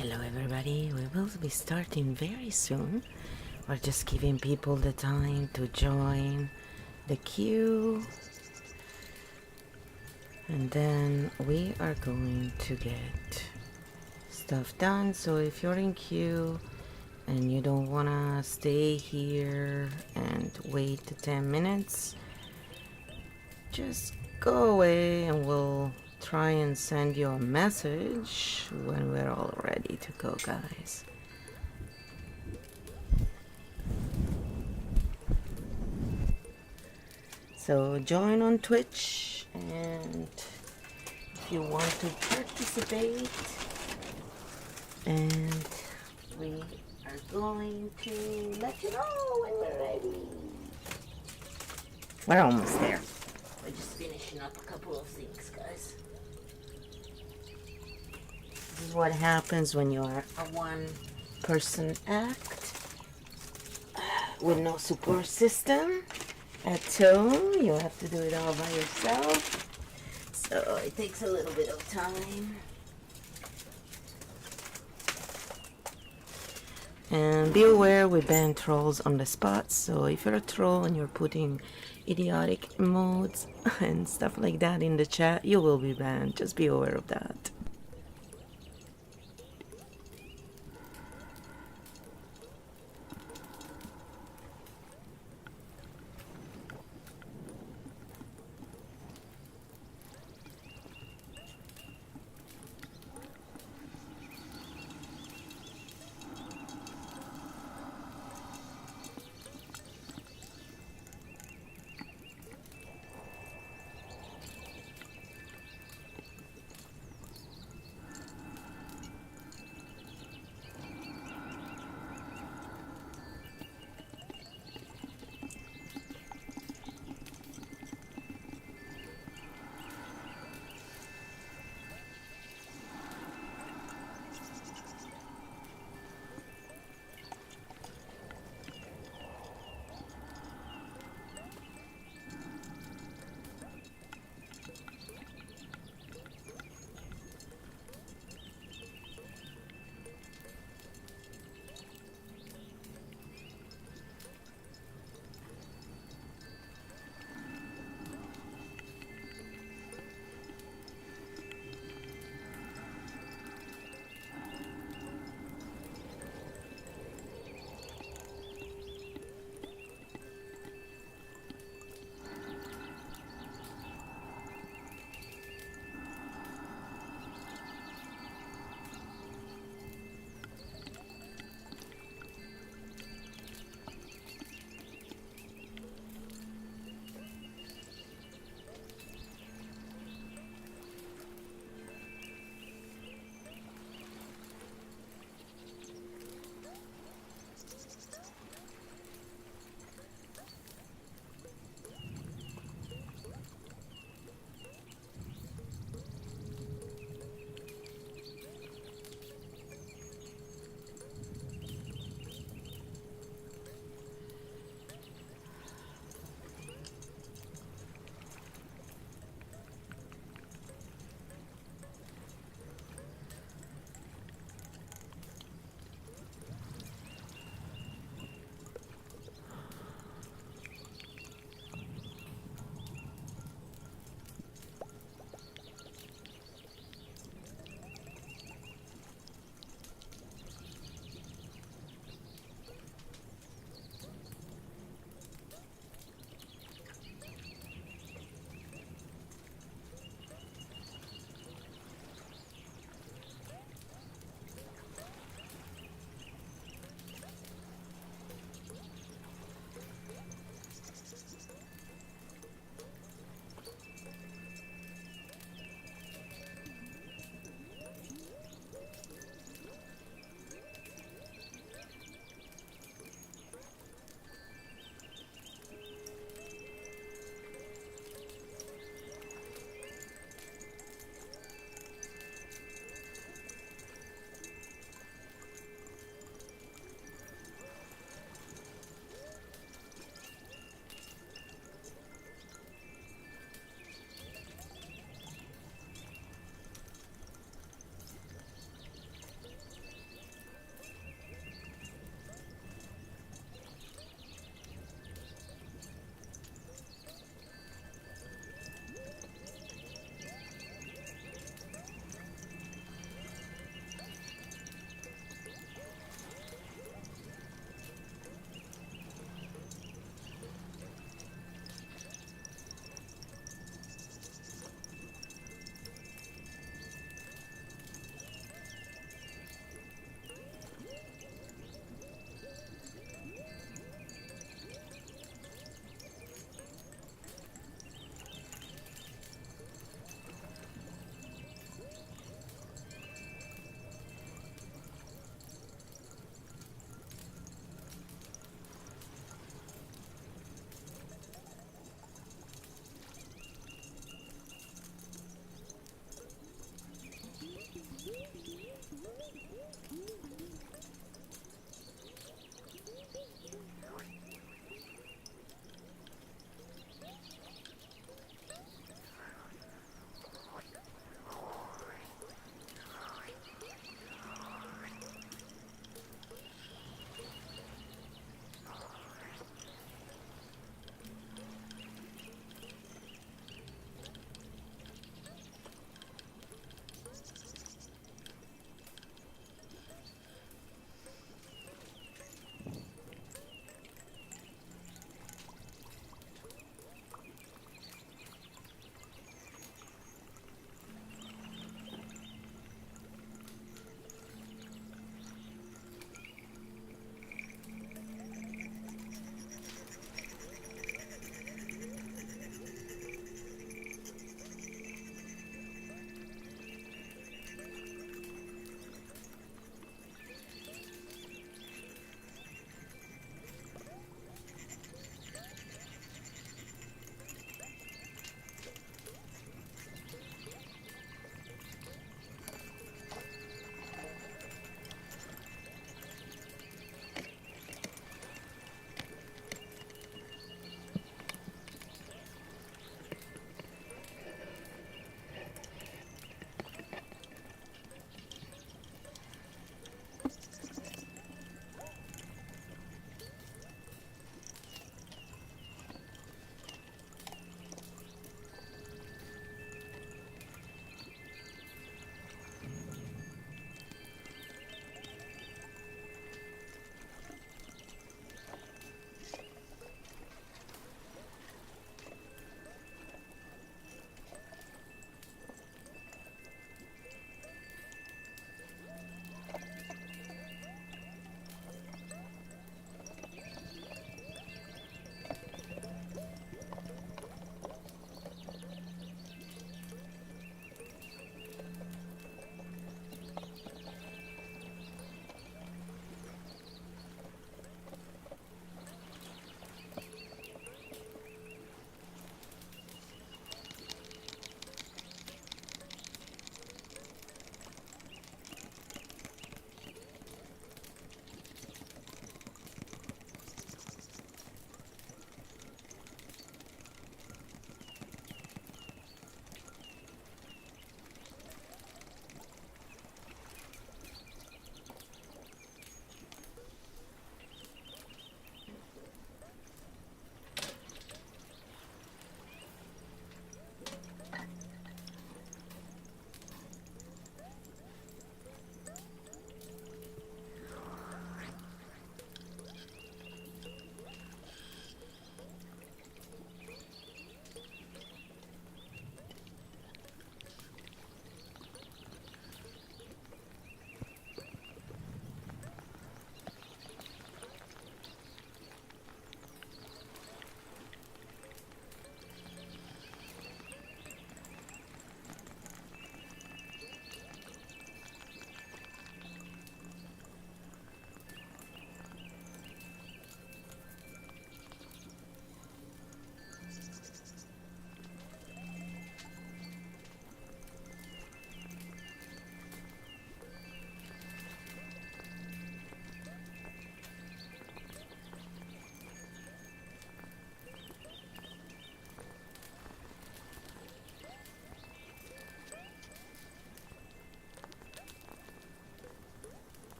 Hello everybody, we will be starting very soon. We're just giving people the time to join the queue, and then we are going to get stuff done. So if you're in queue and you don't wanna stay here and wait 10 minutes, just go away and we'll try and send you a message when we're all ready to go, guys. So join on Twitch, and if you want to participate, and we are going to let you know when we're ready. We're almost there. We're just finishing up a couple of things, guys. This is what happens when you are a one-person act with no support system at home. You have to do it all by yourself, so it takes a little bit of time. And be aware, we ban trolls on the spot, so if you're a troll and you're putting idiotic emotes and stuff like that in the chat, you will be banned. Just be aware of that.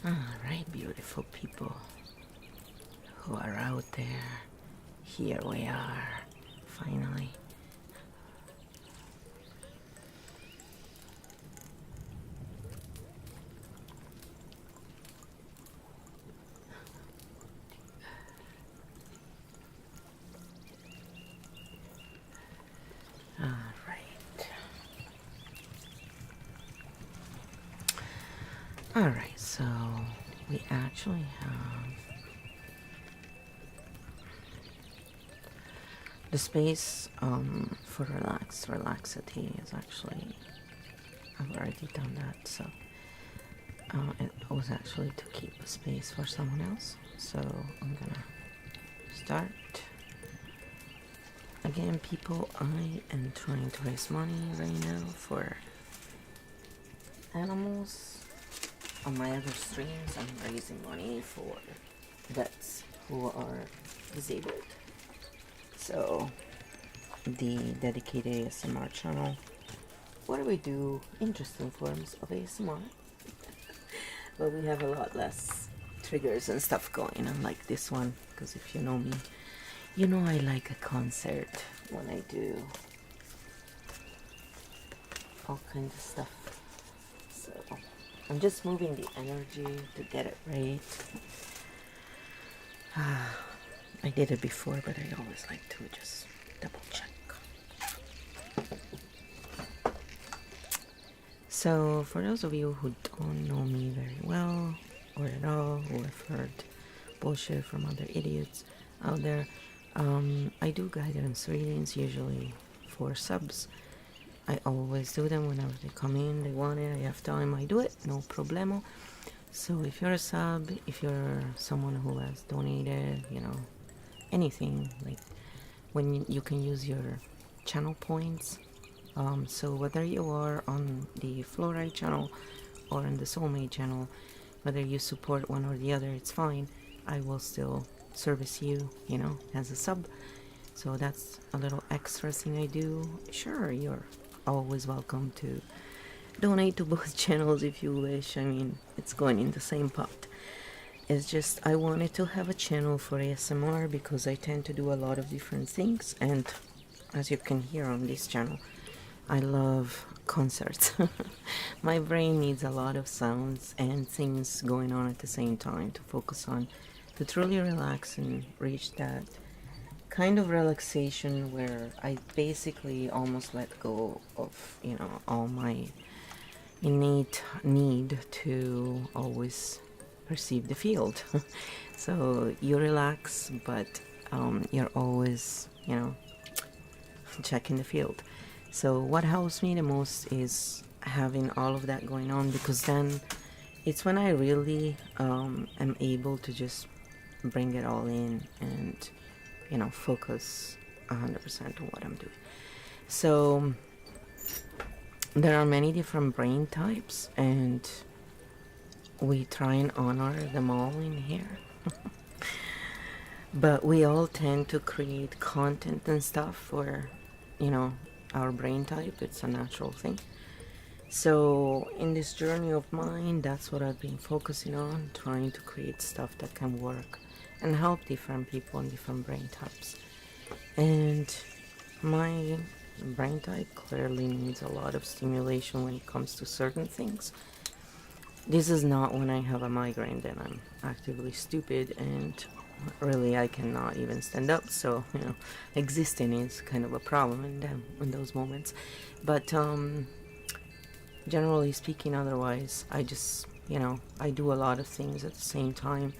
Alright, beautiful people who are out there. Here we are, finally. Alright, so we actually have the space for relaxity is actually, I've already done that, so it was actually to keep a space for someone else. So I'm gonna start. Again, people, I am trying to raise money right now for animals. On my other streams, I'm raising money for vets who are disabled. So the dedicated ASMR channel, where we do interesting forms of ASMR, but we have a lot less triggers and stuff going on like this one, because if you know me, you know I like a concert when I do all kinds of stuff. So I'm just moving the energy to get it right. I did it before, but I always like to just double check. So for those of you who don't know me very well or at all, who have heard bullshit from other idiots out there, I do guidance readings usually for subs. I always do them whenever they come in, they want it, I have time, I do it, no problemo. So if you're a sub, if you're someone who has donated, you know, anything, like when you can use your channel points. So whether you are on the Fluoride channel or on the Soulmate channel, whether you support one or the other, it's fine. I will still service you, you know, as a sub. So that's a little extra thing I do. Sure, you're always welcome to donate to both channels if you wish. I mean, it's going in the same pot. It's just I wanted to have a channel for ASMR because I tend to do a lot of different things, and as you can hear on this channel, I love concerts. My brain needs a lot of sounds and things going on at the same time to focus on, to truly relax and reach that kind of relaxation where I basically almost let go of, you know, all my innate need to always perceive the field. So you relax, but you're always, you know, checking the field. So what helps me the most is having all of that going on, because then it's when I really am able to just bring it all in and, you know, focus 100% on what I'm doing. So there are many different brain types, and we try and honor them all in here. But we all tend to create content and stuff for, you know, our brain type. It's a natural thing. So in this journey of mine, that's what I've been focusing on, trying to create stuff that can work and help different people and different brain types. And my brain type clearly needs a lot of stimulation when it comes to certain things. This is not when I have a migraine, then I'm actively stupid and really I cannot even stand up. So, you know, existing is kind of a problem in those moments. But generally speaking, otherwise, I just, you know, I do a lot of things at the same time.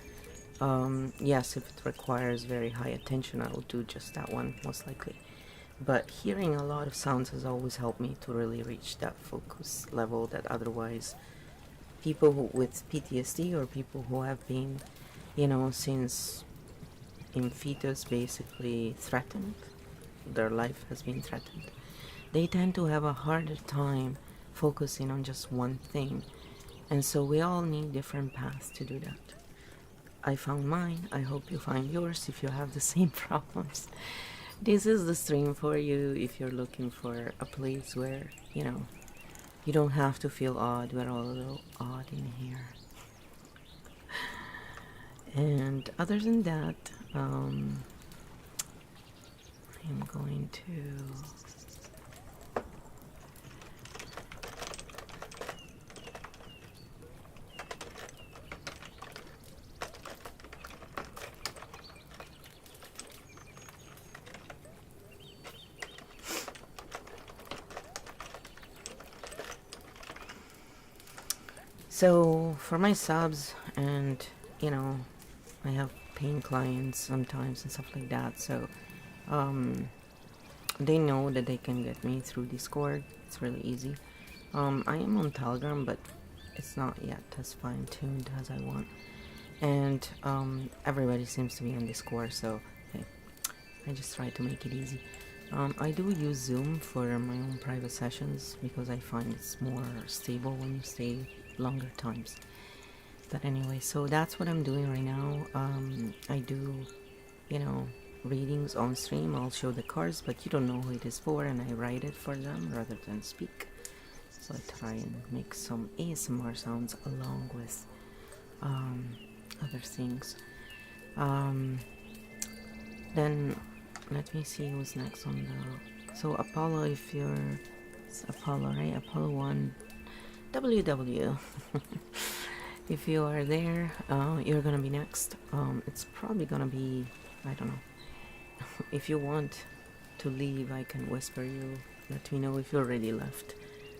Yes, if it requires very high attention, I will do just that one, most likely. But hearing a lot of sounds has always helped me to really reach that focus level that otherwise people with PTSD or people who have been, you know, since in fetus basically threatened, their life has been threatened, they tend to have a harder time focusing on just one thing. And so we all need different paths to do that. I found mine. I hope you find yours if you have the same problems. This is the stream for you if you're looking for a place where, you know, you don't have to feel odd. We're all a little odd in here. And other than that, I'm going to so for my subs, and you know, I have paying clients sometimes and stuff like that, so they know that they can get me through Discord. It's really easy. I am on Telegram, but it's not yet as fine-tuned as I want. And everybody seems to be on Discord, so hey, I just try to make it easy. I do use Zoom for my own private sessions because I find it's more stable when you stay longer times. But anyway, so that's what I'm doing right now. I do, you know, readings on stream. I'll show the cards, but you don't know who it is for, and I write it for them rather than speak. So I try and make some ASMR sounds along with other things. Then let me see who's next on the... So Apollo, if you're... It's Apollo, right? Apollo 1 WW. If you are there, you're gonna be next. It's probably gonna be, I don't know. If you want to leave, I can whisper you. Let me know if you already left.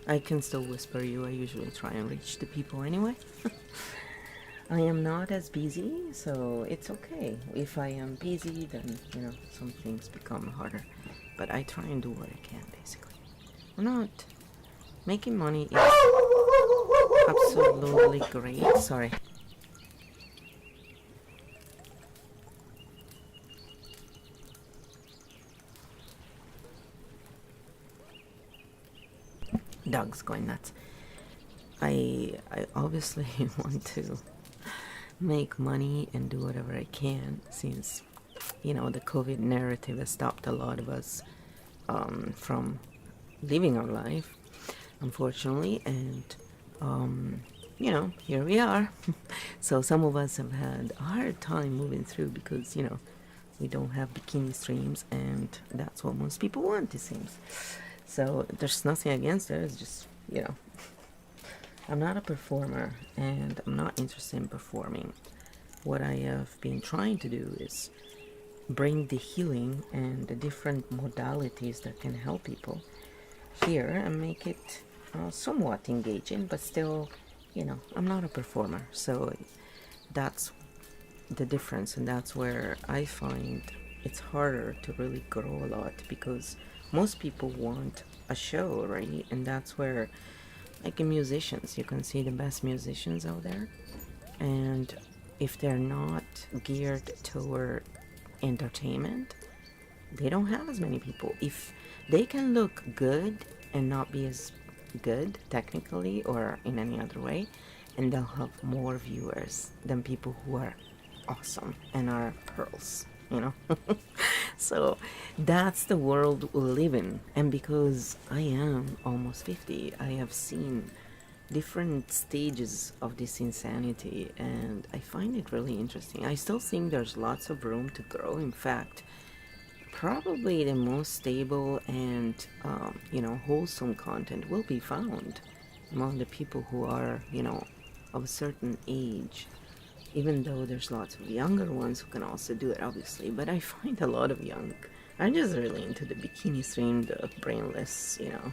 I can still whisper you. I usually try and reach the people anyway. I am not as busy, so it's okay. If I am busy, then, you know, some things become harder. But I try and do what I can, basically. I'm not... Making money is absolutely great. Sorry. Dog's going nuts. I obviously want to make money and do whatever I can, since, you know, the COVID narrative has stopped a lot of us from living our life, unfortunately, and you know, here we are. So some of us have had a hard time moving through because, you know, we don't have bikini streams, and that's what most people want, it seems. So there's nothing against it. It's just, you know, I'm not a performer, and I'm not interested in performing. What I have been trying to do is bring the healing and the different modalities that can help people here and make it somewhat engaging, but still, you know, I'm not a performer. So that's the difference, and that's where I find it's harder to really grow a lot, because most people want a show, right? And that's where, like in musicians, you can see the best musicians out there, and if they're not geared toward entertainment, they don't have as many people. If they can look good and not be as good technically or in any other way, and they'll have more viewers than people who are awesome and are pearls, you know. So that's the world we live in. And because I am almost 50, I have seen different stages of this insanity, and I find it really interesting. I still think there's lots of room to grow. In fact, probably the most stable and you know, wholesome content will be found among the people who are, you know, of a certain age, even though there's lots of younger ones who can also do it, obviously. But I find a lot of young, I'm just really into the bikini stream, the brainless, you know,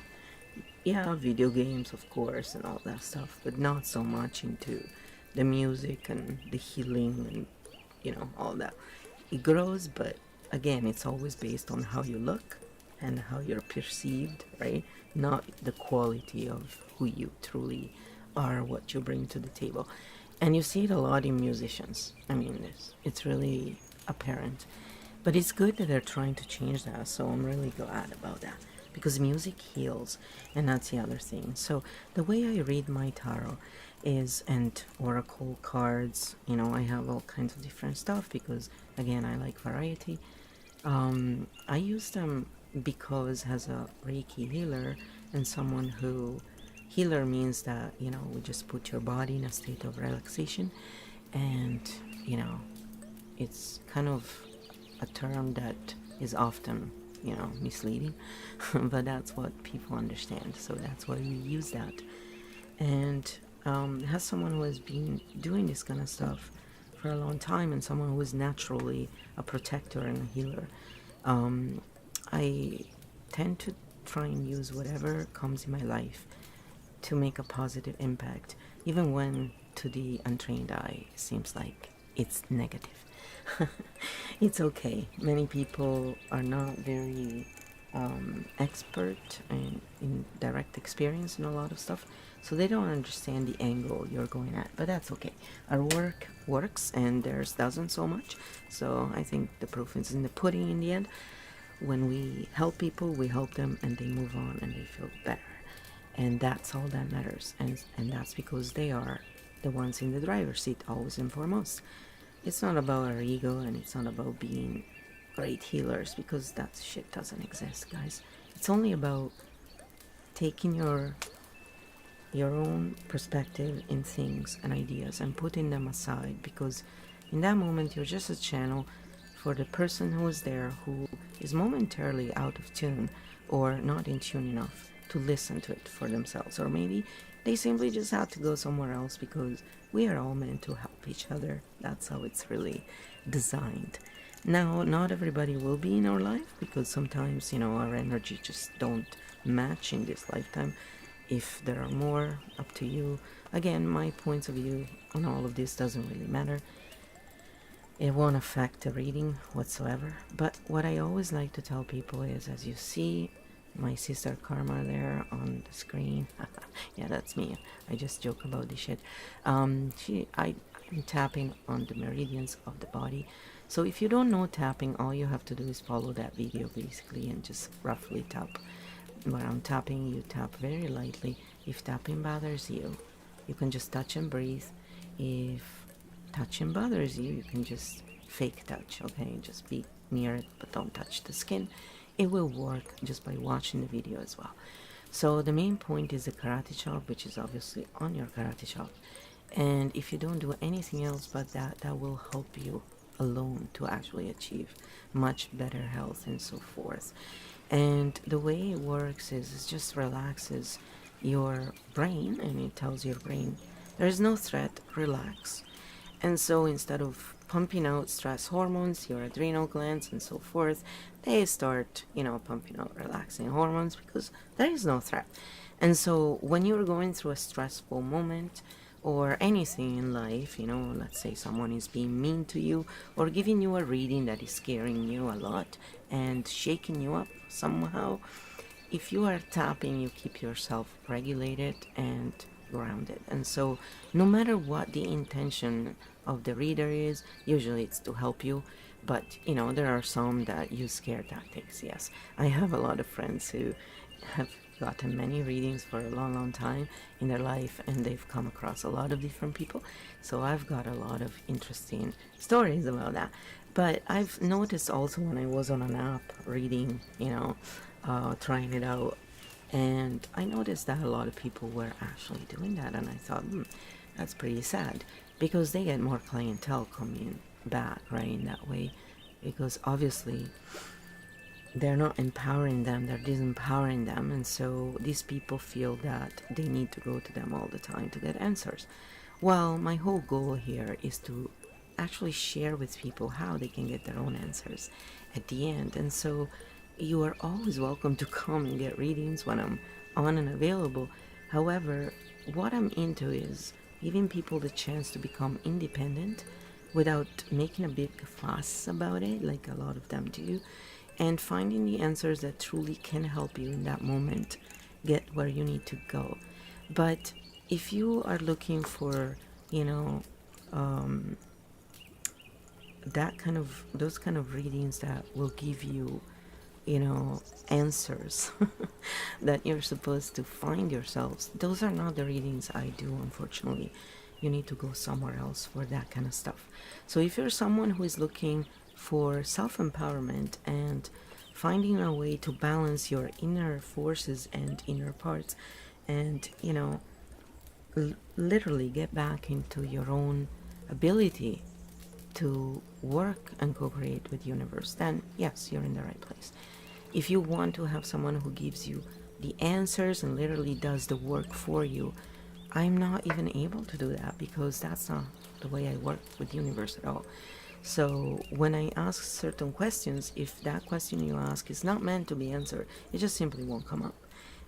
yeah, video games of course and all that stuff, but not so much into the music and the healing and, you know, all that. It grows, but again, it's always based on how you look and how you're perceived, right? Not the quality of who you truly are, what you bring to the table. And you see it a lot in musicians. I mean, it's really apparent. But it's good that they're trying to change that, so I'm really glad about that. Because music heals, and that's the other thing. So the way I read my tarot is, and oracle cards, you know, I have all kinds of different stuff because, again, I like variety. I use them because as a Reiki healer and someone who... Healer means that, you know, we just put your body in a state of relaxation and, you know, it's kind of a term that is often, misleading, but that's what people understand. So that's why we use that. And as someone who has been doing this kind of stuff for a long time, and someone who is naturally a protector and a healer, I tend to try and use whatever comes in my life to make a positive impact, even when to the untrained eye it seems like it's negative. It's okay. Many people are not very expert and in direct experience in a lot of stuff, so they don't understand the angle you're going at, but that's okay. Our work works, and theirs doesn't so much. So I think the proof is in the pudding in the end. When we help people, we help them, and they move on and they feel better, and that's all that matters. And that's because they are the ones in the driver's seat, always and foremost. It's not about our ego, and it's not about being great healers, because that shit doesn't exist, guys. It's only about taking your own perspective in things and ideas and putting them aside, because in that moment you're just a channel for the person who is there, who is momentarily out of tune or not in tune enough to listen to it for themselves, or maybe they simply just have to go somewhere else, because we are all meant to help each other. That's how it's really designed. Now, not everybody will be in our life, because sometimes, our energy just don't match in this lifetime. If there are more, up to you. Again, my points of view on all of this doesn't really matter. It won't affect the reading whatsoever. But what I always like to tell people is, as you see my sister Karma there on the screen, yeah, that's me. I just joke about this shit. I'm tapping on the meridians of the body. So if you don't know tapping, all you have to do is follow that video basically and just roughly tap. When I'm tapping, you tap very lightly. If tapping bothers you, you can just touch and breathe. If touching bothers you, you can just fake touch, okay? Just be near it, but don't touch the skin. It will work just by watching the video as well. So the main point is the karate chop, which is obviously on your karate chop. And if you don't do anything else but that, that will help you alone to actually achieve much better health and so forth. And the way it works is it just relaxes your brain, and it tells your brain there is no threat, relax. And so instead of pumping out stress hormones, your adrenal glands and so forth, they start, pumping out relaxing hormones, because there is no threat. And so when you're going through a stressful moment or anything in life, let's say someone is being mean to you or giving you a reading that is scaring you a lot and shaking you up somehow, if you are tapping, you keep yourself regulated and grounded. And so no matter what the intention of the reader is, usually it's to help you, but there are some that use scare tactics. Yes, I have a lot of friends who have gotten many readings for a long time in their life, and they've come across a lot of different people, so I've got a lot of interesting stories about that. But I've noticed also when I was on an app reading, trying it out, and I noticed that a lot of people were actually doing that, and I thought, that's pretty sad, because they get more clientele coming back, right, in that way, because obviously they're not empowering them, they're disempowering them, and so these people feel that they need to go to them all the time to get answers. Well, my whole goal here is to actually share with people how they can get their own answers at the end. And so you are always welcome to come and get readings when I'm on and available. However, what I'm into is giving people the chance to become independent without making a big fuss about it, like a lot of them do, and finding the answers that truly can help you in that moment get where you need to go. But if you are looking for, those kind of readings that will give you, answers that you're supposed to find yourselves, those are not the readings I do, unfortunately. You need to go somewhere else for that kind of stuff. So if you're someone who is looking for self-empowerment and finding a way to balance your inner forces and inner parts, and literally get back into your own ability to work and co-create with universe, then yes, you're in the right place. If you want to have someone who gives you the answers and literally does the work for you, I'm not even able to do that because that's not the way I work with universe at all. So when I ask certain questions, if that question you ask is not meant to be answered, it just simply won't come up.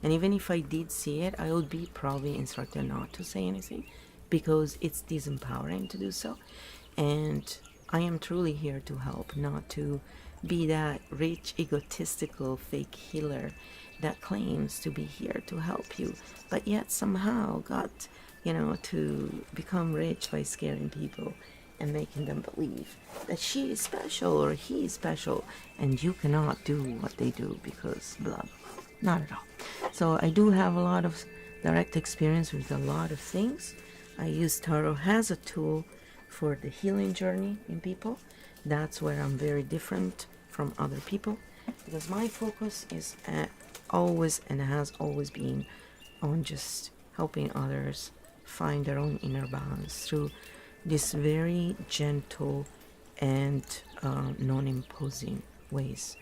And even if I did see it, I would be probably instructed not to say anything because it's disempowering to do so. And I am truly here to help, not to be that rich, egotistical, fake healer that claims to be here to help you, but yet somehow got, to become rich by scaring people and making them believe that she is special or he is special, and you cannot do what they do because blah, blah. Not at all. So I do have a lot of direct experience with a lot of things. I use tarot as a tool for the healing journey in people. That's where I'm very different from other people, because my focus is always and has always been on just helping others find their own inner balance through this very gentle and non-imposing ways.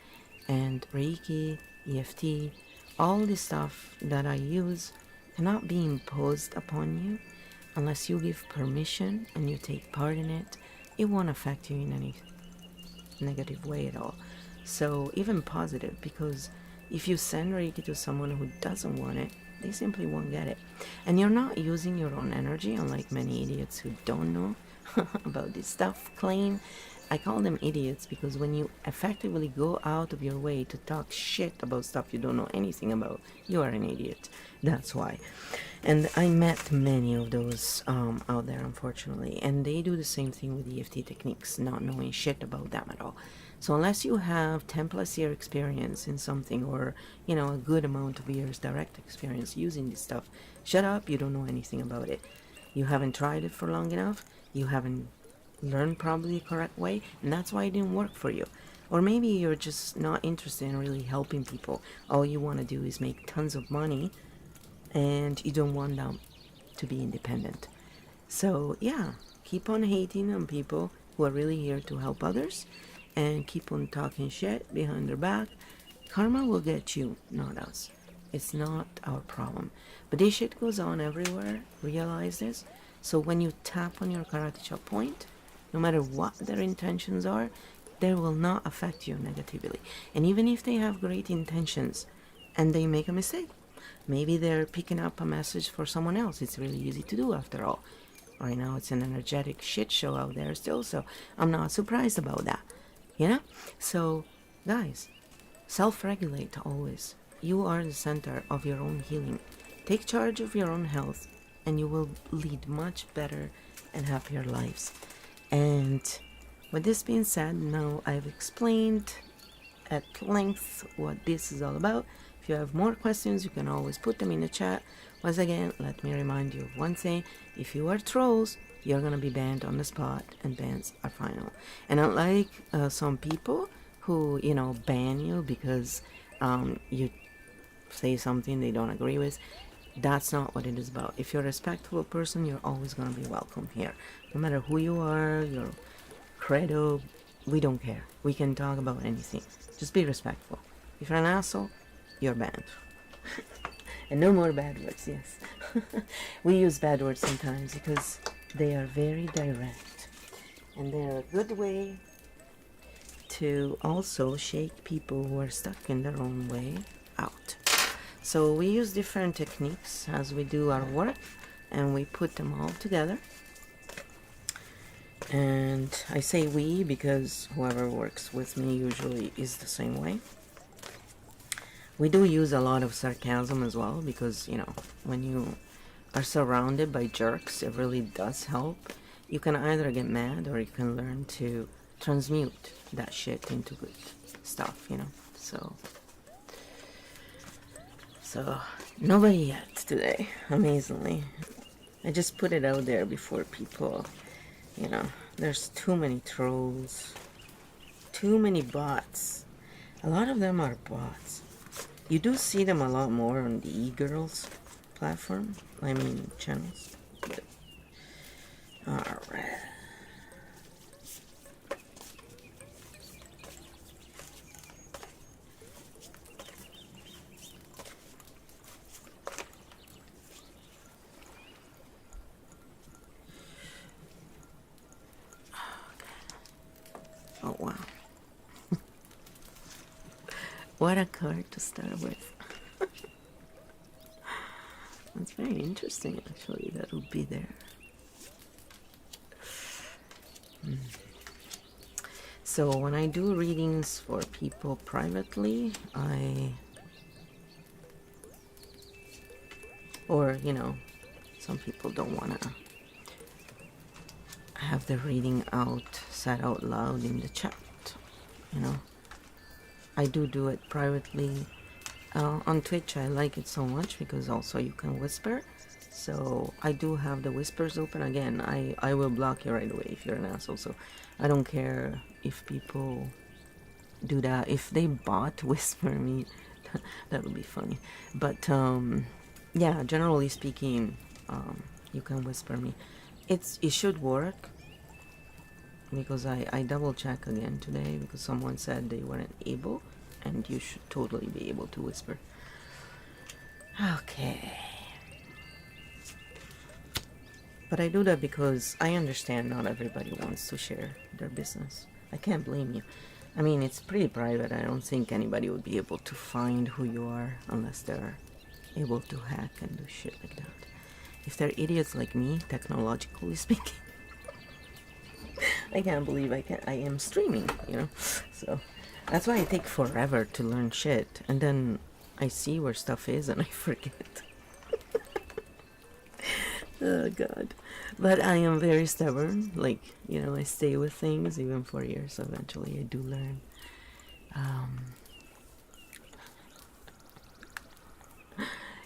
And Reiki, EFT, all the stuff that I use cannot be imposed upon you unless you give permission and you take part in it. It won't affect you in any negative way at all. So even positive, because if you send Reiki to someone who doesn't want it, they simply won't get it. And you're not using your own energy, unlike many idiots who don't know about this stuff claim. I call them idiots because when you effectively go out of your way to talk shit about stuff you don't know anything about, you are an idiot. That's why. And I met many of those out there, unfortunately, and they do the same thing with EFT techniques, not knowing shit about them at all. So unless you have 10 plus year experience in something, or a good amount of years direct experience using this stuff, shut up, you don't know anything about it. You haven't tried it for long enough, you haven't learned probably the correct way, and that's why it didn't work for you. Or maybe you're just not interested in really helping people. All you want to do is make tons of money, and you don't want them to be independent. So yeah, keep on hating on people who are really here to help others, and keep on talking shit behind their back. Karma will get you, not us. It's not our problem. But this shit goes on everywhere. Realize this. So when you tap on your karate chop point, no matter what their intentions are, they will not affect you negatively. And even if they have great intentions and they make a mistake, maybe they're picking up a message for someone else. It's really easy to do after all. Right now it's an energetic shit show out there still, so I'm not surprised about that. So guys, self-regulate always. You are the center of your own healing. Take charge of your own health and you will lead much better and happier lives. And with this being said, now I've explained at length what this is all about. If you have more questions, you can always put them in the chat. Once again, let me remind you of one thing. If you are trolls, you're gonna be banned on the spot, and bans are final. And unlike some people who, ban you because you say something they don't agree with, that's not what it is about. If you're a respectful person, you're always gonna be welcome here. No matter who you are, your credo, we don't care. We can talk about anything. Just be respectful. If you're an asshole, you're banned. And no more bad words, yes. We use bad words sometimes because they are very direct. And they're a good way to also shake people who are stuck in their own way out. So we use different techniques as we do our work, and we put them all together. And I say we because whoever works with me usually is the same way. We do use a lot of sarcasm as well because, when you are surrounded by jerks, it really does help. You can either get mad or you can learn to transmute that shit into good stuff, So, nobody yet today, amazingly. I just put it out there before people, there's too many trolls, too many bots. A lot of them are bots. You do see them a lot more on the e-girls platform, channels. But alright. wow. What a card to start with. That's very interesting, actually, that would be there. So when I do readings for people privately, or, you know, some people don't want to have the reading said out loud in the chat, you know. I do it privately. On Twitch, I like it so much because also you can whisper. So I do have the whispers open. Again, I will block you right away if you're an asshole. So I don't care if people do that. If they bot whisper me, that would be funny. But yeah, generally speaking, you can whisper me. It should work because I double check again today because someone said they weren't able, and you should totally be able to whisper. Okay. But I do that because I understand not everybody wants to share their business. I can't blame you. I mean, it's pretty private. I don't think anybody would be able to find who you are unless they're able to hack and do shit like that. If they're idiots like me, technologically speaking, I can't believe I am streaming, you know? So that's why I take forever to learn shit. And then I see where stuff is and I forget. Oh God. But I am very stubborn. Like, you know, I stay with things even for years. So eventually I do learn.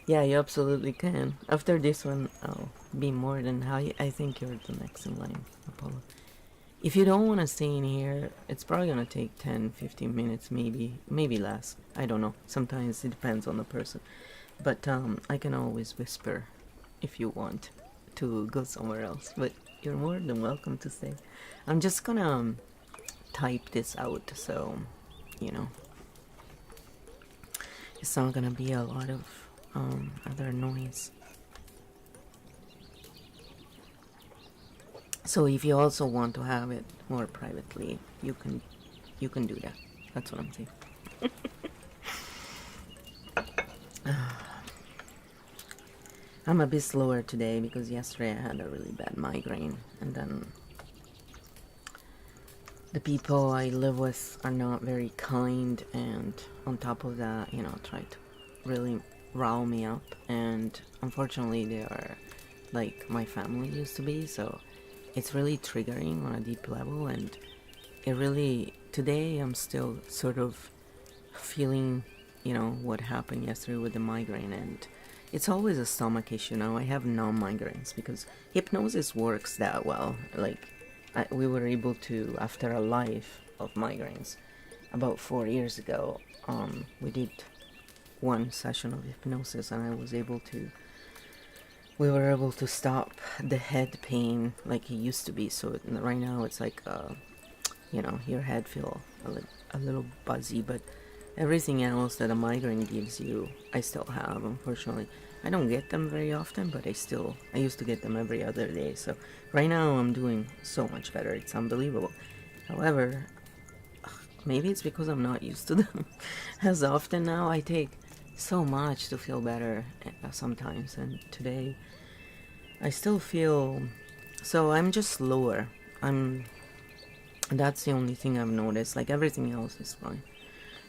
Yeah, you absolutely can. After this one, I'll be more than I think you're the next in line, Apollo. If you don't want to stay in here, it's probably going to take 10-15 minutes, maybe less. I don't know. Sometimes it depends on the person. But I can always whisper if you want to go somewhere else. But you're more than welcome to stay. I'm just going to type this out, so, you know. It's not going to be a lot of other noise. So if you also want to have it more privately, you can do that. That's what I'm saying. I'm a bit slower today because yesterday I had a really bad migraine, and then the people I live with are not very kind, and on top of that, you know, try to really rile me up, and unfortunately they are like my family used to be, so it's really triggering on a deep level. And it really, today I'm still sort of feeling, you know, what happened yesterday with the migraine, and it's always a stomach issue now. I have non-migraines because hypnosis works that well. Like, we were able to, after a life of migraines, about 4 years ago, we did one session of hypnosis, and we were able to stop the head pain like it used to be. So right now it's like, you know, your head feel a little buzzy, but everything else that a migraine gives you, I still have, unfortunately. I don't get them very often, but I used to get them every other day. So right now I'm doing so much better. It's unbelievable. However, maybe it's because I'm not used to them as often now. I take so much to feel better sometimes, and today I still feel, so I'm just slower. That's the only thing I've noticed. Like, everything else is fine.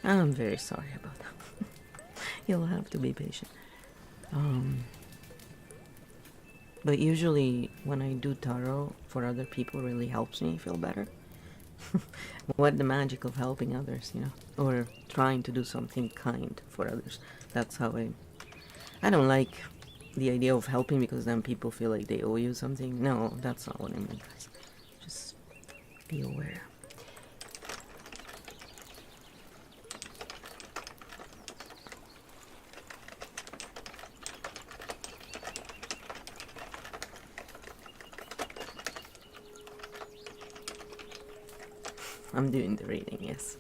I'm very sorry about that. You'll have to be patient. But usually when I do tarot for other people, really helps me feel better. What the magic of helping others, you know, or trying to do something kind for others. That's how I don't like the idea of helping because then people feel like they owe you something. No, that's not what I mean, guys. Just be aware. I'm doing the reading, yes.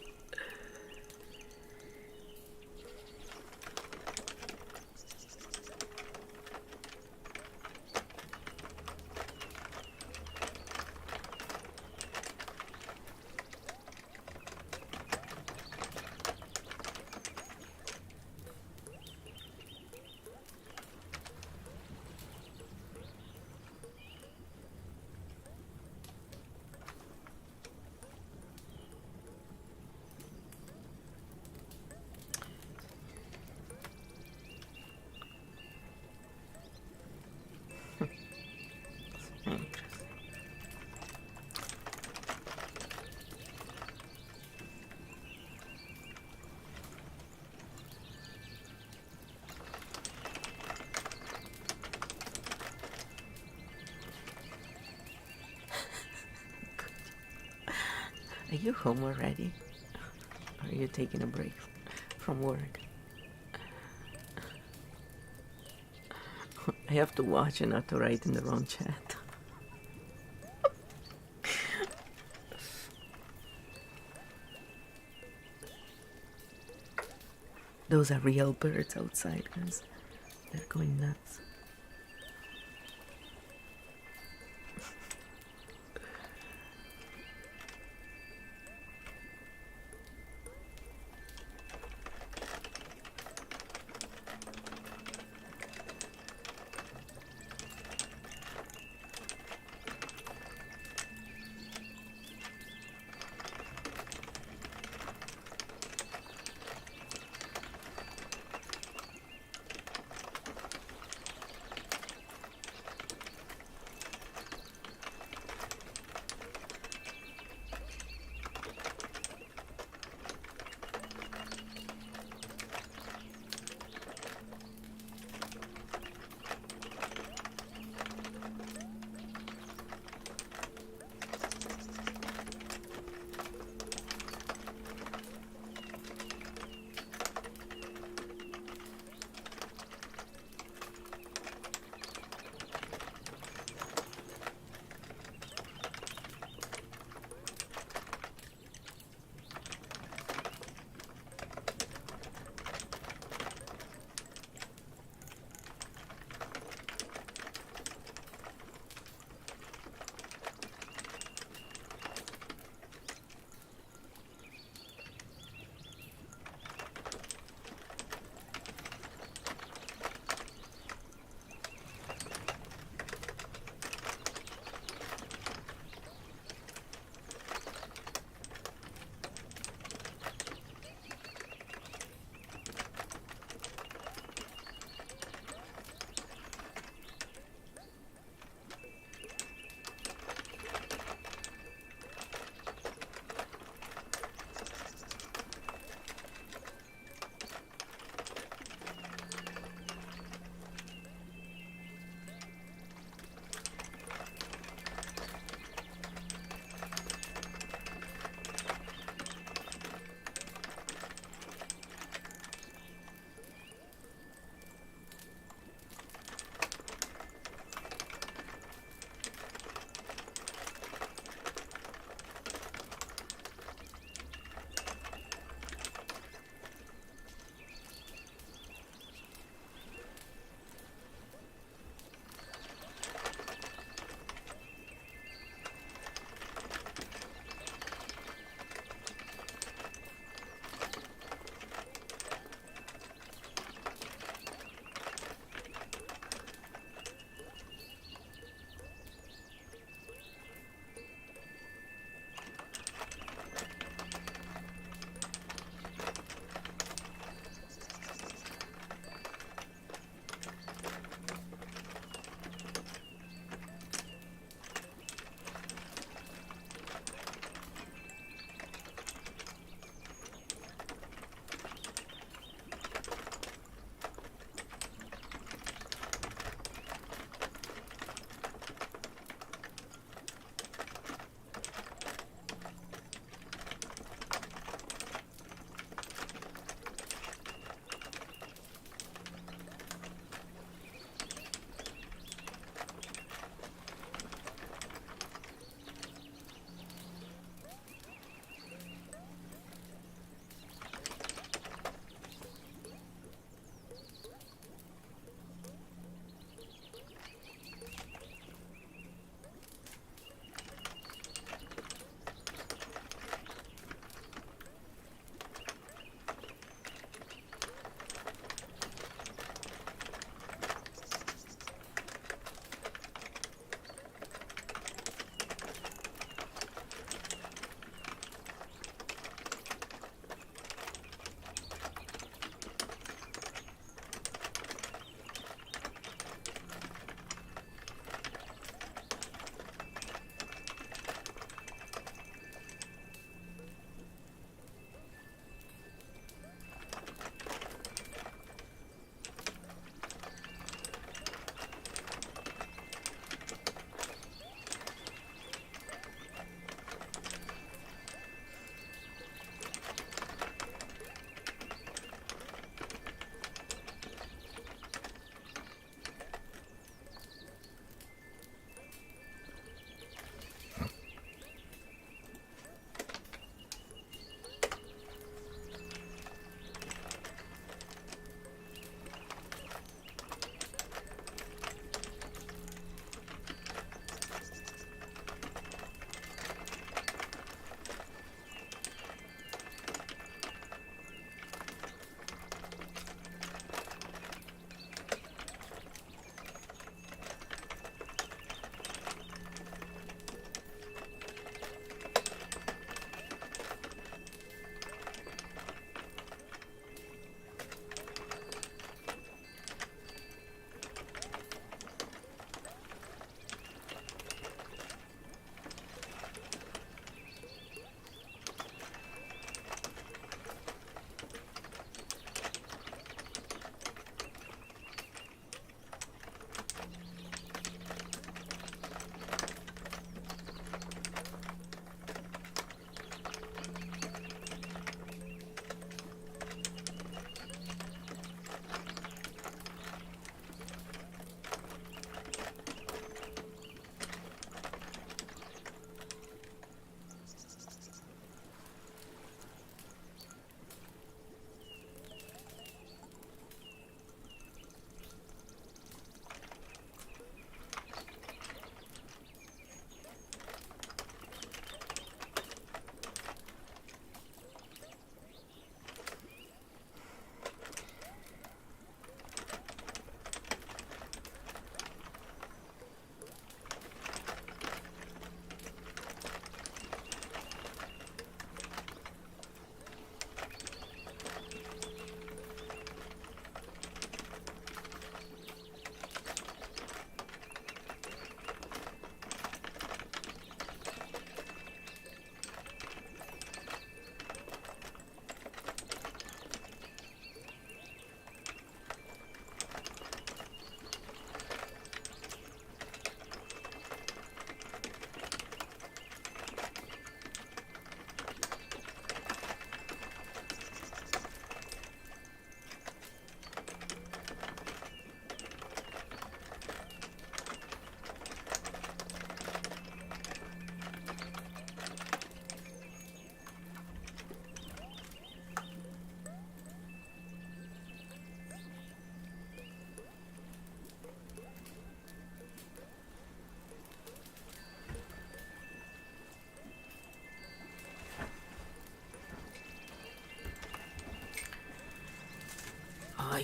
Are you home already? Or are you taking a break from work? I have to watch and not to write in the wrong chat. Those are real birds outside, guys. They're going nuts.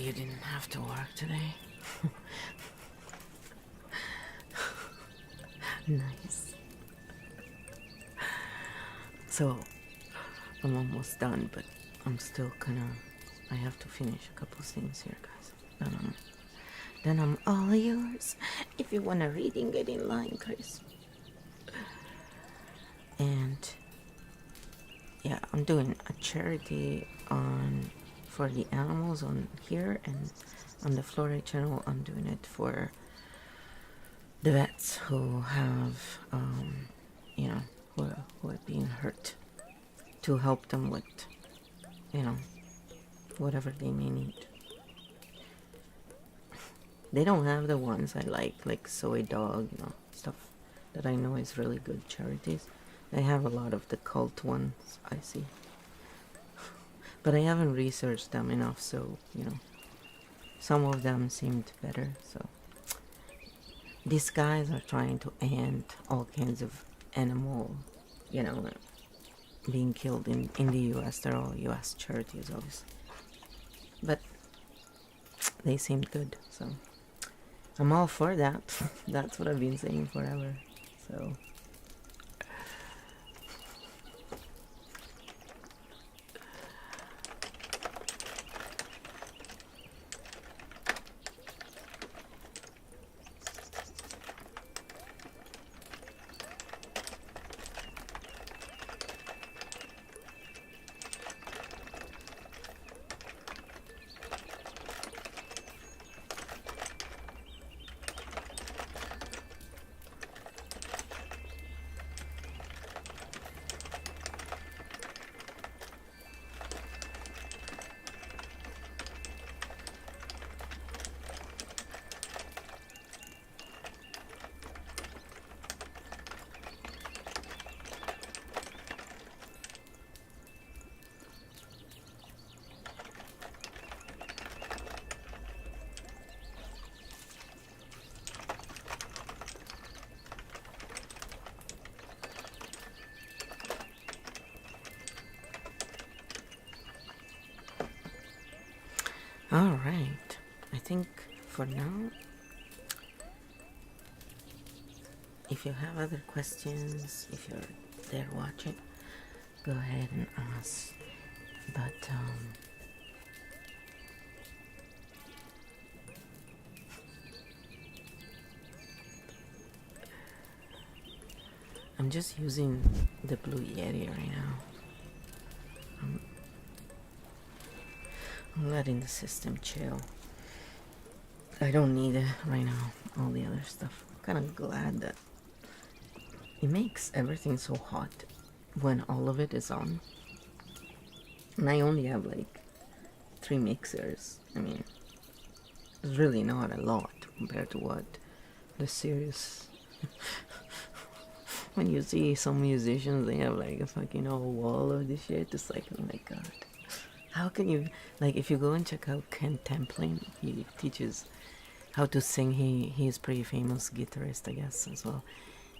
you didn't have to work today. Nice. So, I'm almost done, but I'm still I have to finish a couple things here, guys. Then I'm all yours. If you want a reading, get in line, Chris. And yeah, I'm doing a charity for the animals on here, and on the Fluoride channel, I'm doing it for the vets who have, you know, who are being hurt, to help them with, you know, whatever they may need. They don't have the ones I like Soy Dog, you know, stuff that I know is really good charities. They have a lot of the cult ones, I see. But I haven't researched them enough, so, you know, some of them seemed better, so. These guys are trying to end all kinds of animal, you know, being killed in the US. They're all US charities, obviously. But they seemed good, so I'm all for that. That's what I've been saying forever, so. All right, I think for now, if you have other questions, if you're there watching, go ahead and ask. But I'm just using the Blue Yeti right now. I'm letting the system chill. I don't need it right now, all the other stuff. I'm kind of glad that it makes everything so hot when all of it is on. And I only have like 3 mixers. I mean, it's really not a lot compared to what the serious... When you see some musicians, they have like a fucking whole wall of this shit. It's like, oh my god. How can you, like, if you go and check out Ken Templin, he teaches how to sing. He is pretty famous guitarist, I guess, as well.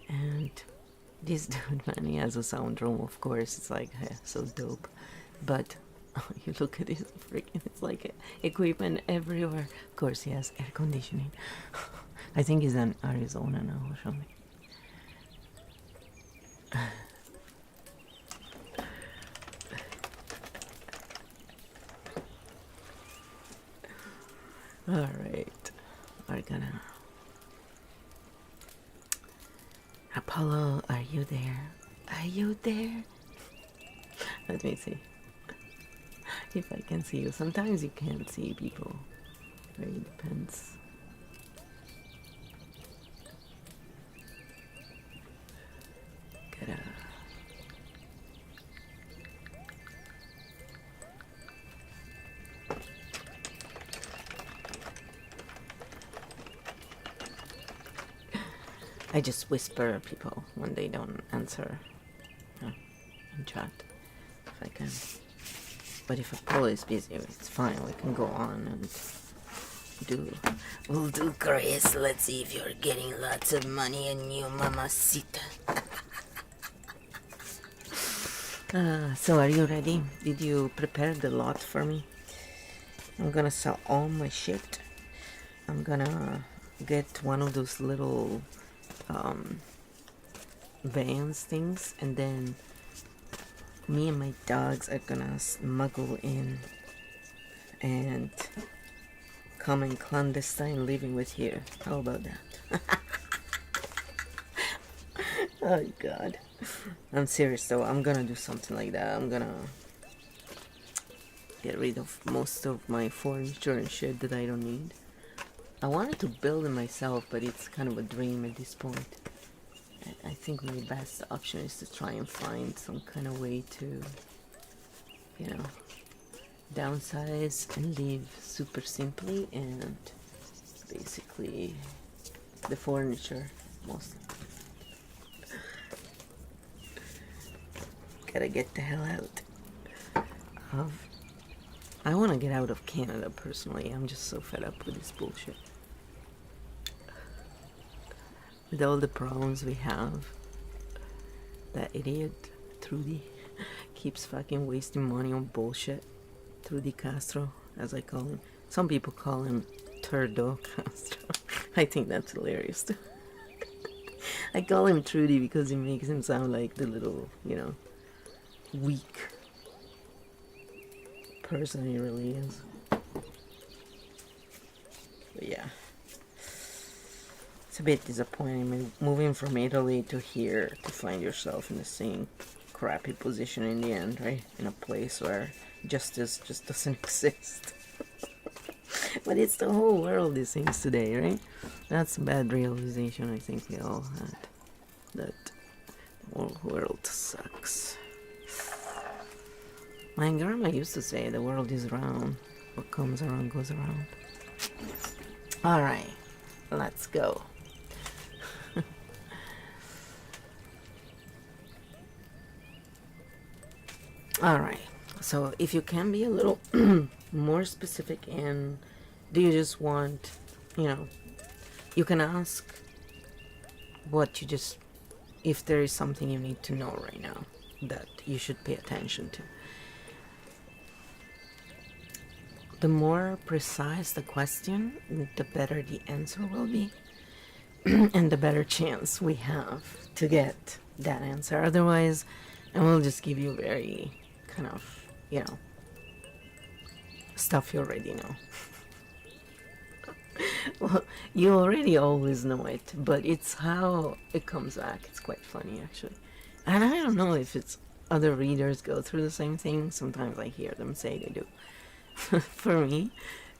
And this dude, man, he has a sound room, of course. It's like, so dope. But you look at his freaking, it's like equipment everywhere. Of course, he has air conditioning. I think he's in Arizona now or something. Alright, we're gonna... Apollo, are you there? Are you there? Let me see if I can see you. Sometimes you can't see people. It really depends. Gotta... I just whisper at people when they don't answer in chat, if I can. But if Apollo is busy, it's fine. We can go on and we'll do Chris. Let's see if you're getting lots of money and you mamacita. So are you ready? Did you prepare the lot for me? I'm gonna sell all my shit. I'm gonna get one of those little vans things, and then me and my dogs are gonna smuggle in and come in clandestine living with you. How about that? Oh god. I'm serious though, I'm gonna do something like that. I'm gonna get rid of most of my furniture and shit that I don't need. I wanted to build it myself, but it's kind of a dream at this point. I think my best option is to try and find some kind of way to, you know, downsize and live super simply, and basically the furniture mostly. Gotta get the hell out of. I want to get out of Canada personally. I'm just so fed up with this bullshit. With all the problems we have, that idiot Trudy keeps fucking wasting money on bullshit. Trudy Castro, as I call him. Some people call him Turdo Castro. I think that's hilarious too. I call him Trudy because it makes him sound like the little, you know, weak person he really is. But yeah, it's a bit disappointing moving from Italy to here to find yourself in the same crappy position in the end, right? In a place where justice just doesn't exist. But it's the whole world it seems today, right? That's a bad realization I think we all had. That the whole world sucks. My grandma used to say the world is round. What comes around goes around. Alright, let's go. Alright, so if you can be a little more specific, and do you just want, you know, you can ask what you just, if there is something you need to know right now that you should pay attention to. The more precise the question, the better the answer will be, and the better chance we have to get that answer. Otherwise, I will just give you very kind of, you know, stuff you already know. Well, you already always know it, but it's how it comes back. It's quite funny, actually. And I don't know if it's other readers go through the same thing. Sometimes I hear them say they do. For me,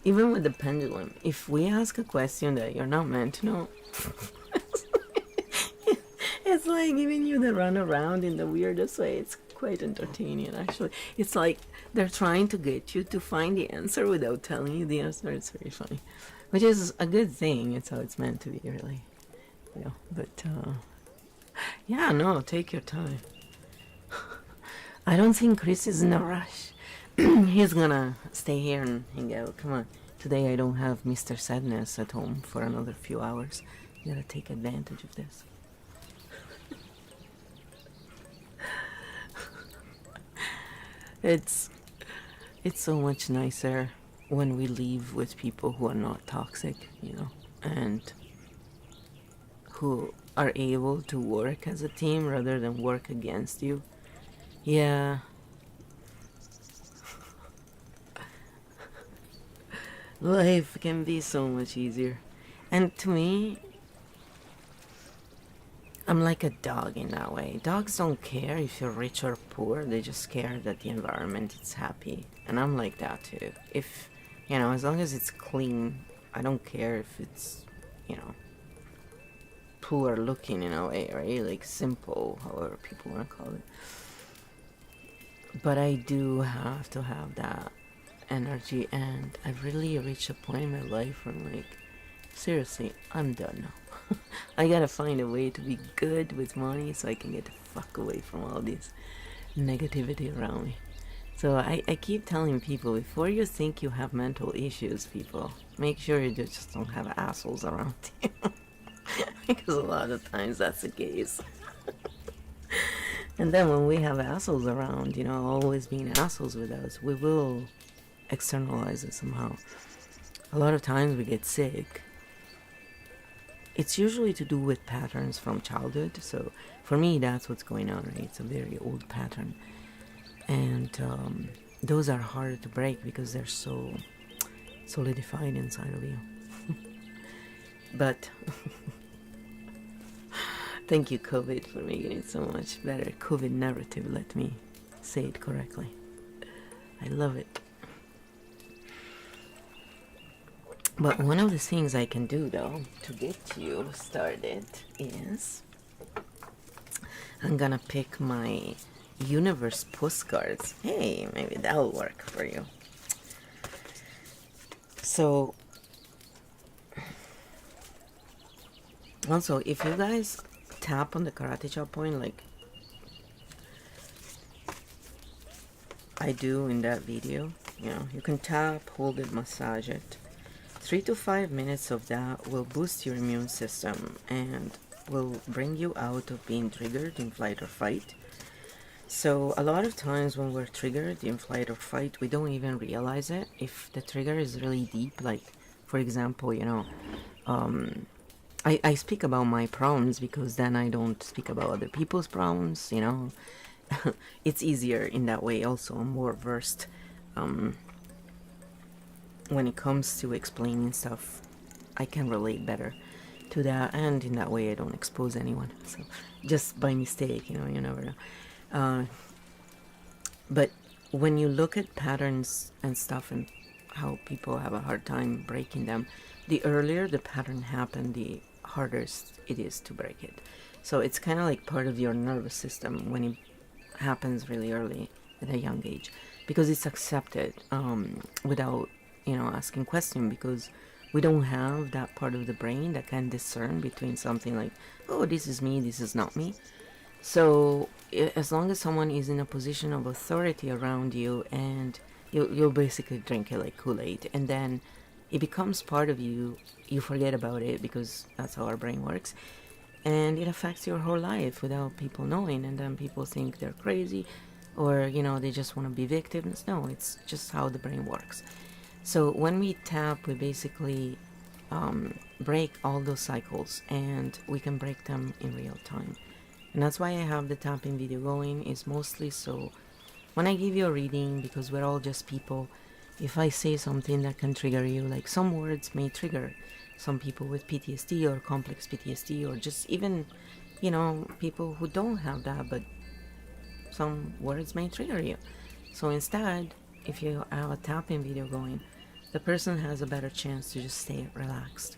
even with the pendulum, if we ask a question that you're not meant to know, it's like giving you the runaround in the weirdest way. It's quite entertaining, actually. It's like they're trying to get you to find the answer without telling you the answer. It's very funny, which is a good thing. It's how it's meant to be, really. You know, but yeah, no, take your time. I don't think Chris is in a rush. He's gonna stay here and hang out. Come on. Today I don't have Mr. Sadness at home for another few hours. You gotta take advantage of this. It's so much nicer when we leave with people who are not toxic, you know, and who are able to work as a team rather than work against you. Yeah. Life can be so much easier. And to me, I'm like a dog in that way. Dogs don't care if you're rich or poor. They just care that the environment is happy. And I'm like that too. If, you know, as long as it's clean, I don't care if it's, you know, poor looking in a way, right? Like simple, however people want to call it. But I do have to have that energy, and I've really reached a point in my life where I'm like, seriously, I'm done now. I gotta find a way to be good with money so I can get the fuck away from all this negativity around me. So I keep telling people, before you think you have mental issues, people, make sure you just don't have assholes around you. Because a lot of times that's the case. And then when we have assholes around, you know, always being assholes with us, we will externalize it somehow. A lot of times we get sick. It's usually to do with patterns from childhood. So for me, that's what's going on, right? It's a very old pattern. And those are hard to break because they're so solidified inside of you. But thank you, COVID, for making it so much better. COVID narrative, let me say it correctly. I love it. But one of the things I can do, though, to get you started is I'm gonna pick my universe postcards. Hey, maybe that'll work for you. So, also, if you guys tap on the karate chop point like I do in that video, you know, you can tap, hold it, massage it. 3 to 5 minutes of that will boost your immune system and will bring you out of being triggered in flight or fight. So a lot of times when we're triggered in flight or fight, we don't even realize it. If the trigger is really deep, like for example, you know, I speak about my problems because then I don't speak about other people's problems, you know. It's easier in that way also. I'm more versed when it comes to explaining stuff. I can relate better to that, and in that way I don't expose anyone. So just by mistake, you know, you never know. But when you look at patterns and stuff and how people have a hard time breaking them, the earlier the pattern happened, the harder it is to break it. So it's kind of like part of your nervous system when it happens really early at a young age, because it's accepted without, you know, asking question, because we don't have that part of the brain that can discern between something like, oh, this is me, this is not me. So as long as someone is in a position of authority around you, and you'll basically drink it like Kool-Aid, and then it becomes part of you, you forget about it because that's how our brain works, and it affects your whole life without people knowing, and then people think they're crazy, or, you know, they just want to be victims. No, it's just how the brain works. So when we tap, we basically break all those cycles, and we can break them in real time. And that's why I have the tapping video going, is mostly so when I give you a reading, because we're all just people, if I say something that can trigger you, like some words may trigger some people with PTSD or complex PTSD, or just even, you know, people who don't have that, but some words may trigger you. So instead, if you have a tapping video going, the person has a better chance to just stay relaxed.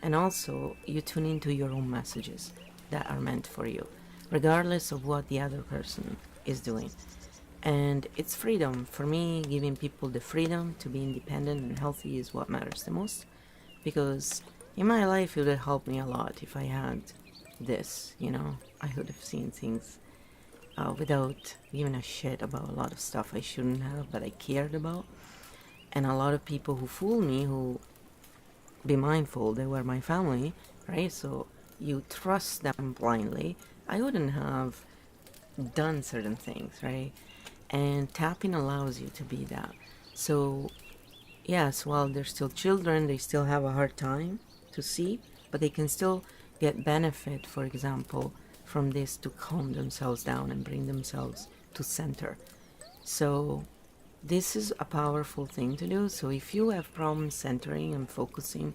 And also, you tune into your own messages that are meant for you, regardless of what the other person is doing. And it's freedom. For me, giving people the freedom to be independent and healthy is what matters the most. Because in my life, it would have helped me a lot if I had this, you know. I would have seen things without giving a shit about a lot of stuff I shouldn't have, but I cared about. And a lot of people who fool me, who, be mindful, they were my family, right? So you trust them blindly. I wouldn't have done certain things, right? And tapping allows you to be that. So yes, while they're still children, they still have a hard time to see, but they can still get benefit, for example, from this, to calm themselves down and bring themselves to center. So this is a powerful thing to do. So if you have problems centering and focusing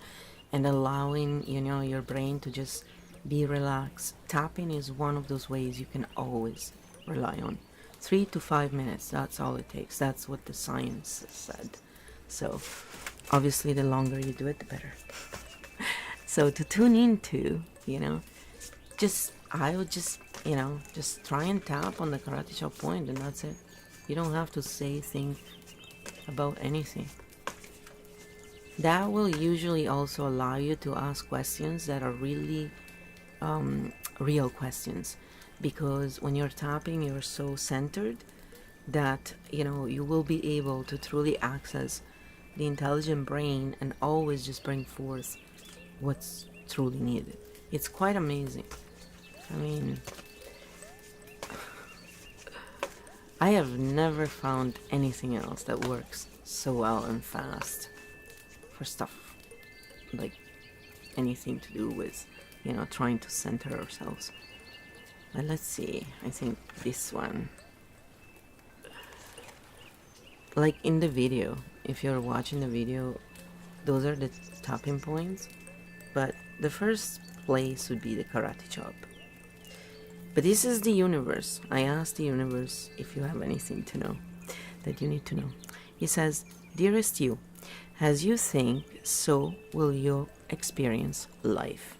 and allowing, you know, your brain to just be relaxed, tapping is one of those ways you can always rely on. 3 to 5 minutes, that's all it takes. That's what the science said. So obviously the longer you do it, the better. So to tune into, you know, I would just, you know, just try and tap on the karate chop point, and that's it. You don't have to say things about anything. That will usually also allow you to ask questions that are really real questions, because when you're tapping, you're so centered that, you know, you will be able to truly access the intelligent brain and always just bring forth what's truly needed. It's quite amazing. I mean, I have never found anything else that works so well and fast for stuff like anything to do with, you know, trying to center ourselves. But let's see, I think this one, like in the video, if you're watching the video, those are the tapping points, but the first place would be the karate chop. But this is the universe. I asked the universe if you have anything to know that you need to know. He says, dearest you, as you think, so will you experience life.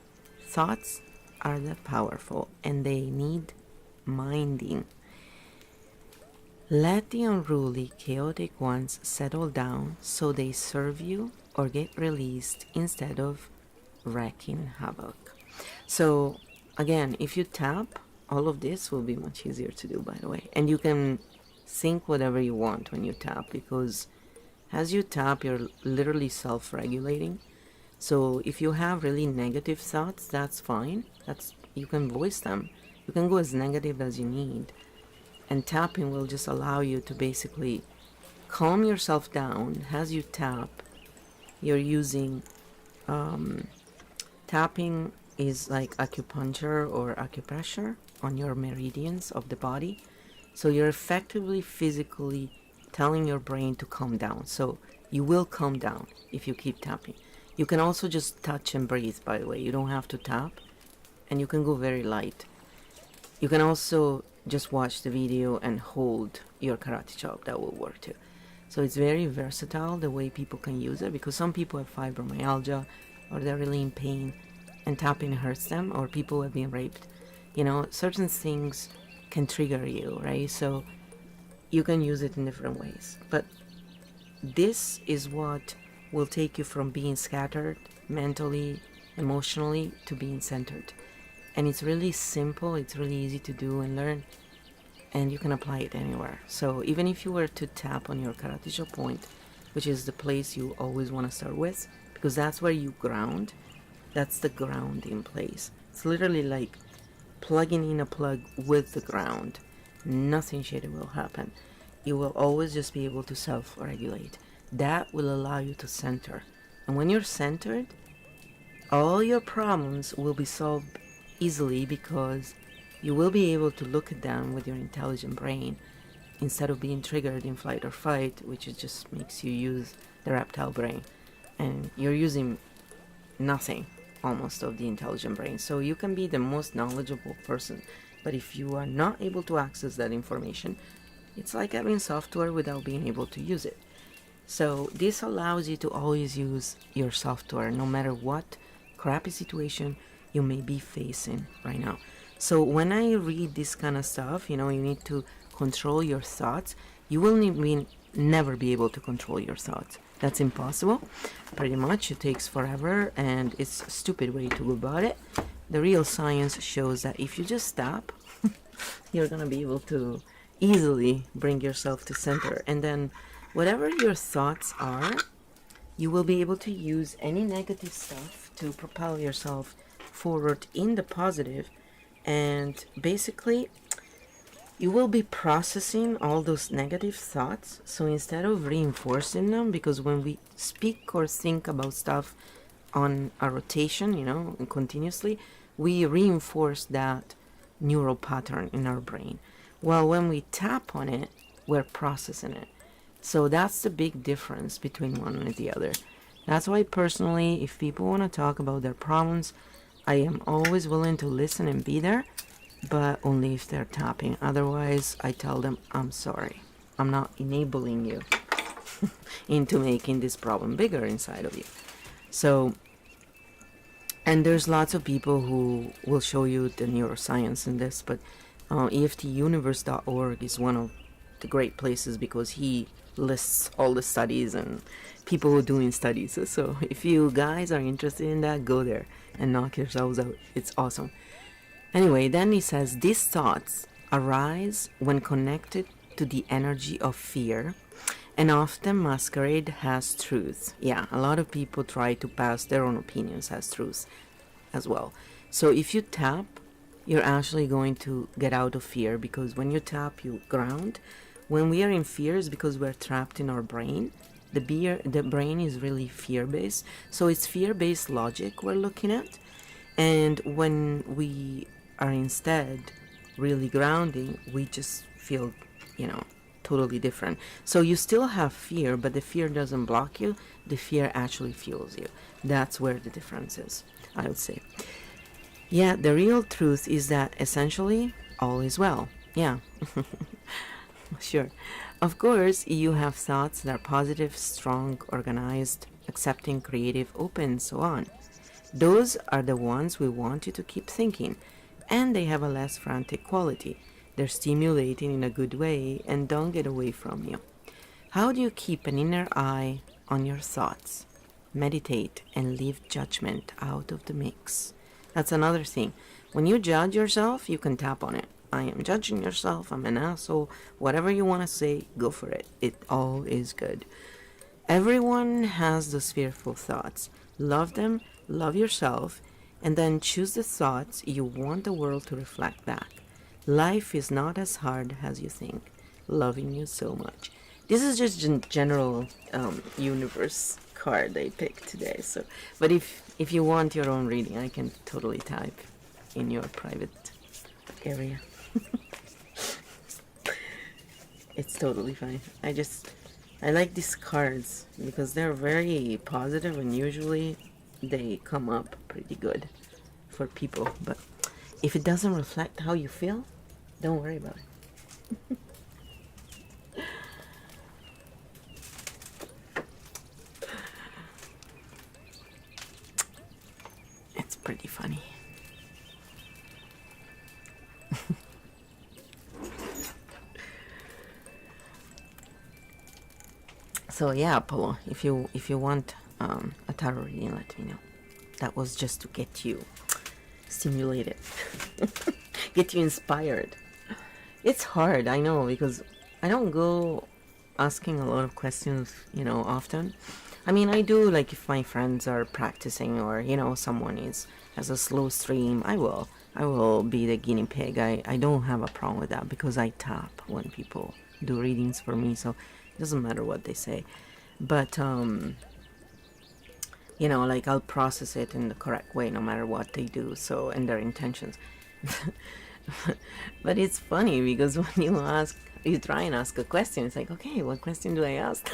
Thoughts are that powerful and they need minding. Let the unruly, chaotic ones settle down so they serve you or get released instead of wreaking havoc. So again, if you tap, all of this will be much easier to do, by the way. And you can think whatever you want when you tap, because as you tap, you're literally self-regulating. So if you have really negative thoughts, that's fine. You can voice them. You can go as negative as you need. And tapping will just allow you to basically calm yourself down. As you tap, you're using tapping is like acupuncture or acupressure on your meridians of the body. So you're effectively physically telling your brain to calm down. So you will calm down if you keep tapping. You can also just touch and breathe, by the way. You don't have to tap, and you can go very light. You can also just watch the video and hold your karate chop. That will work too. So it's very versatile the way people can use it, because some people have fibromyalgia or they're really in pain and tapping hurts them, or people who have been raped. You know, certain things can trigger you, right? So you can use it in different ways. But this is what will take you from being scattered mentally, emotionally, to being centered. And it's really simple, it's really easy to do and learn, and you can apply it anywhere. So even if you were to tap on your karate chop point, which is the place you always want to start with, because that's where you ground, that's the grounding place. It's literally like plugging in a plug with the ground. Nothing shady will happen. You will always just be able to self-regulate. That will allow you to center. And when you're centered, all your problems will be solved easily, because you will be able to look at them with your intelligent brain instead of being triggered in flight or fight, which it just makes you use the reptile brain. And you're using nothing almost of the intelligent brain. So you can be the most knowledgeable person, but if you are not able to access that information, it's like having software without being able to use it. So this allows you to always use your software no matter what crappy situation you may be facing right now. So when I read this kind of stuff, you know, you need to control your thoughts. You will never be able to control your thoughts. That's impossible. Pretty much, it takes forever, and it's a stupid way to go about it. The real science shows that if you just stop, you're gonna be able to easily bring yourself to center. And then whatever your thoughts are, you will be able to use any negative stuff to propel yourself forward in the positive. And basically, you will be processing all those negative thoughts. So instead of reinforcing them, because when we speak or think about stuff on a rotation, you know, and continuously, we reinforce that neural pattern in our brain. Well, when we tap on it, we're processing it. So that's the big difference between one and the other. That's why personally, if people want to talk about their problems, I am always willing to listen and be there, but only if they're tapping. Otherwise, I tell them, I'm sorry. I'm not enabling you into making this problem bigger inside of you. So, and there's lots of people who will show you the neuroscience in this, but EFTuniverse.org is one of the great places, because he lists all the studies and people who are doing studies. So if you guys are interested in that, go there and knock yourselves out. It's awesome. Anyway, then he says, these thoughts arise when connected to the energy of fear and often masquerade as truth. Yeah, a lot of people try to pass their own opinions as truth as well. So if you tap, you're actually going to get out of fear, because when you tap, you ground. When we are in fear, it's because we're trapped in our brain The brain is really fear-based, so it's fear-based logic we're looking at. And when we are instead really grounding, we just feel, totally different. So you still have fear, but the fear doesn't block you. The fear actually fuels you. That's where the difference is, I would say. Yeah, the real truth is that essentially all is well. Yeah. Sure. Of course, you have thoughts that are positive, strong, organized, accepting, creative, open, so on. Those are the ones we want you to keep thinking, and they have a less frantic quality. They're stimulating in a good way and don't get away from you. How do you keep an inner eye on your thoughts? Meditate and leave judgment out of the mix. That's another thing. When you judge yourself, you can tap on it. I am judging yourself, I'm an asshole, whatever you want to say, go for it. It all is good. Everyone has those fearful thoughts. Love them, love yourself, and then choose the thoughts you want the world to reflect back. Life is not as hard as you think. Loving you so much. This is just general universe card I picked today. So, but if you want your own reading, I can totally type in your private area. It's totally fine. I like these cards because they're very positive and usually they come up pretty good for people. But if it doesn't reflect how you feel, don't worry about it. It's pretty funny. So yeah, Apollo, if you want a tarot reading, let me know. That was just to get you stimulated, get you inspired. It's hard, I know, because I don't go asking a lot of questions, often. I mean, I do, like, if my friends are practicing or, someone has a slow stream, I will be the guinea pig. I don't have a problem with that because I tap when people do readings for me, so it doesn't matter what they say. But, like, I'll process it in the correct way no matter what they do, so, and their intentions. But it's funny because when you try and ask a question, it's like, okay, what question do I ask?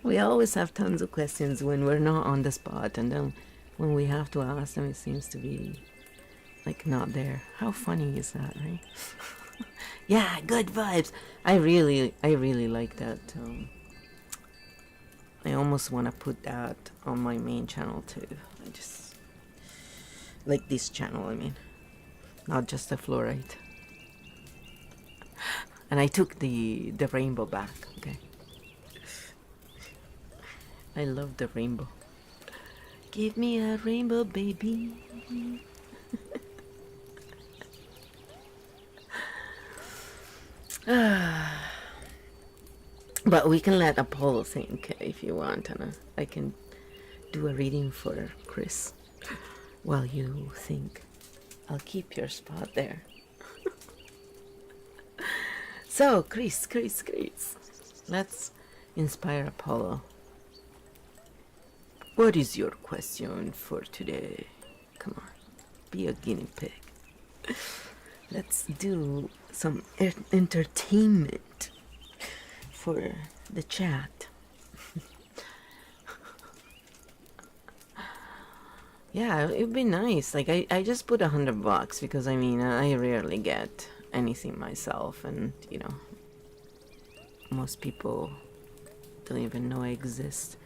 We always have tons of questions when we're not on the spot, and then when we have to ask them, it seems to be like not there. How funny is that, right? Yeah, good vibes. I really like that. I almost want to put that on my main channel too. I just like this channel, I mean, not just the fluorite. And I took the rainbow back. Okay, I love the rainbow. Give me a rainbow, baby. But we can let Apollo think if you want, and I can do a reading for Chris while you think. I'll keep your spot there. So, Chris, let's inspire Apollo. What is your question for today? Come on, be a guinea pig. Let's do some entertainment for the chat. Yeah, it'd be nice. Like, I just put $100 because I mean, I rarely get anything myself, and most people don't even know I exist.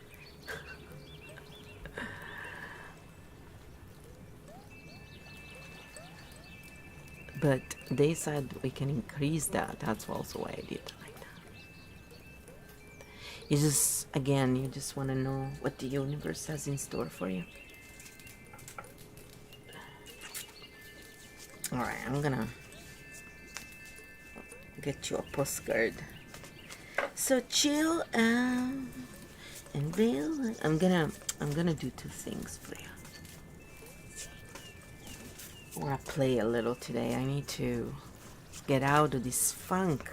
But they said we can increase that. That's also why I did it like that. You just want to know what the universe has in store for you. Alright, I'm gonna get you a postcard. So chill out and real. I'm gonna do two things for you. I want to play a little today. I need to get out of this funk,